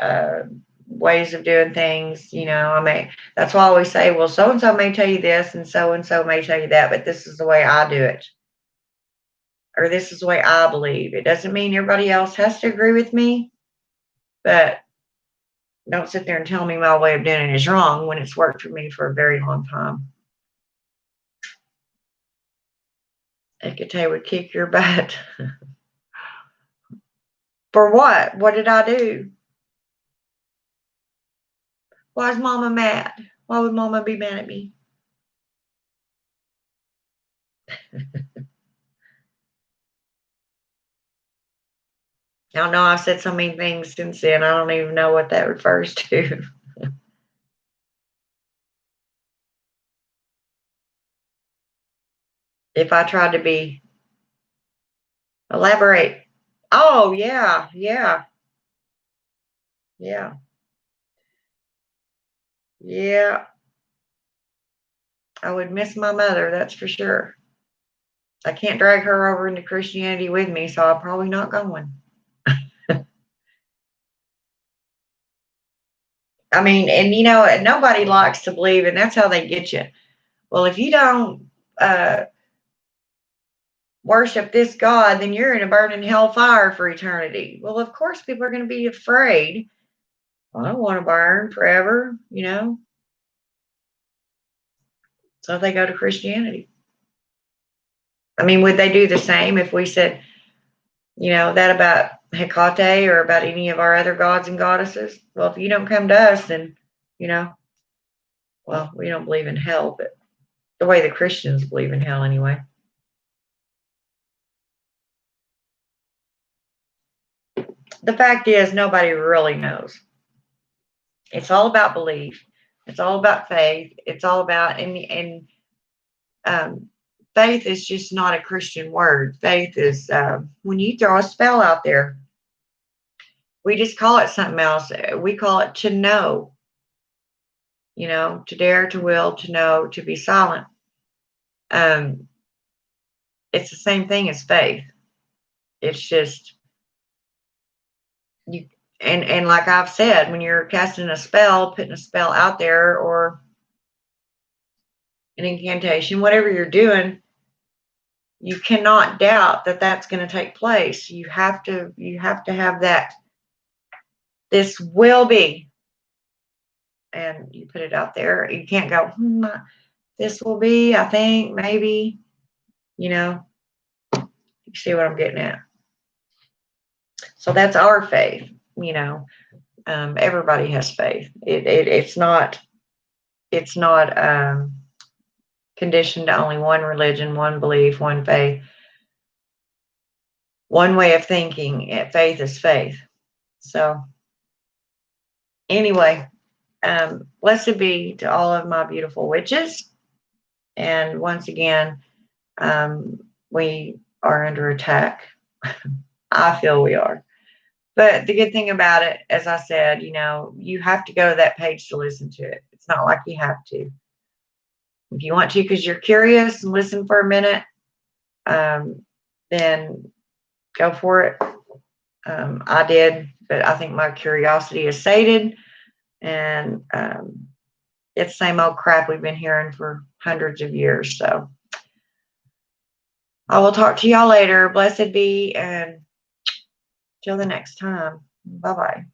ways of doing things. That's why I always say, well, so and so may tell you this and so may tell you that, but this is the way I do it. Or this is the way I believe. It doesn't mean everybody else has to agree with me, but don't sit there and tell me my way of doing it is wrong when it's worked for me for a very long time. Ekate would kick your butt. For what? What did I do? Why is Mama mad? Why would Mama be mad at me? I don't know. I've said so many things since then. I don't even know what that refers to. If I tried to elaborate. Oh, yeah. Yeah. Yeah. Yeah. I would miss my mother, that's for sure. I can't drag her over into Christianity with me, so I'm probably not going. I mean, and nobody likes to believe, and that's how they get you. Well, if you don't worship this God, then you're in a burning hellfire for eternity. Well, of course, people are going to be afraid. I don't want to burn forever, So they go to Christianity. I mean, would they do the same if we said, that about Hecate or about any of our other gods and goddesses? Well, if you don't come to us, then, well, we don't believe in hell, but the way the Christians believe in hell anyway. The fact is, nobody really knows. It's all about belief. It's all about faith. It's all about, and faith is just not a Christian word. Faith is when you throw a spell out there. We just call it something else. We call it to know. To dare, to will, to know, to be silent. It's the same thing as faith. It's just you, and like I've said, when you're casting a spell, putting a spell out there, or an incantation, whatever you're doing, you cannot doubt that that's going to take place. You have to have that. This will be, and you put it out there. You can't go, this will be, I think, maybe, you see what I'm getting at. So that's our faith, Everybody has faith. It's not conditioned to only one religion, one belief, one faith, one way of thinking. Faith is faith. So anyway, blessed be to all of my beautiful witches. And once again, we are under attack. I feel we are. But the good thing about it, as I said, you have to go to that page to listen to it. It's not like you have to. If you want to because you're curious and listen for a minute, then go for it. I did, but I think my curiosity is sated. And it's the same old crap we've been hearing for hundreds of years. So I will talk to y'all later. Blessed be, and till the next time. Bye-bye.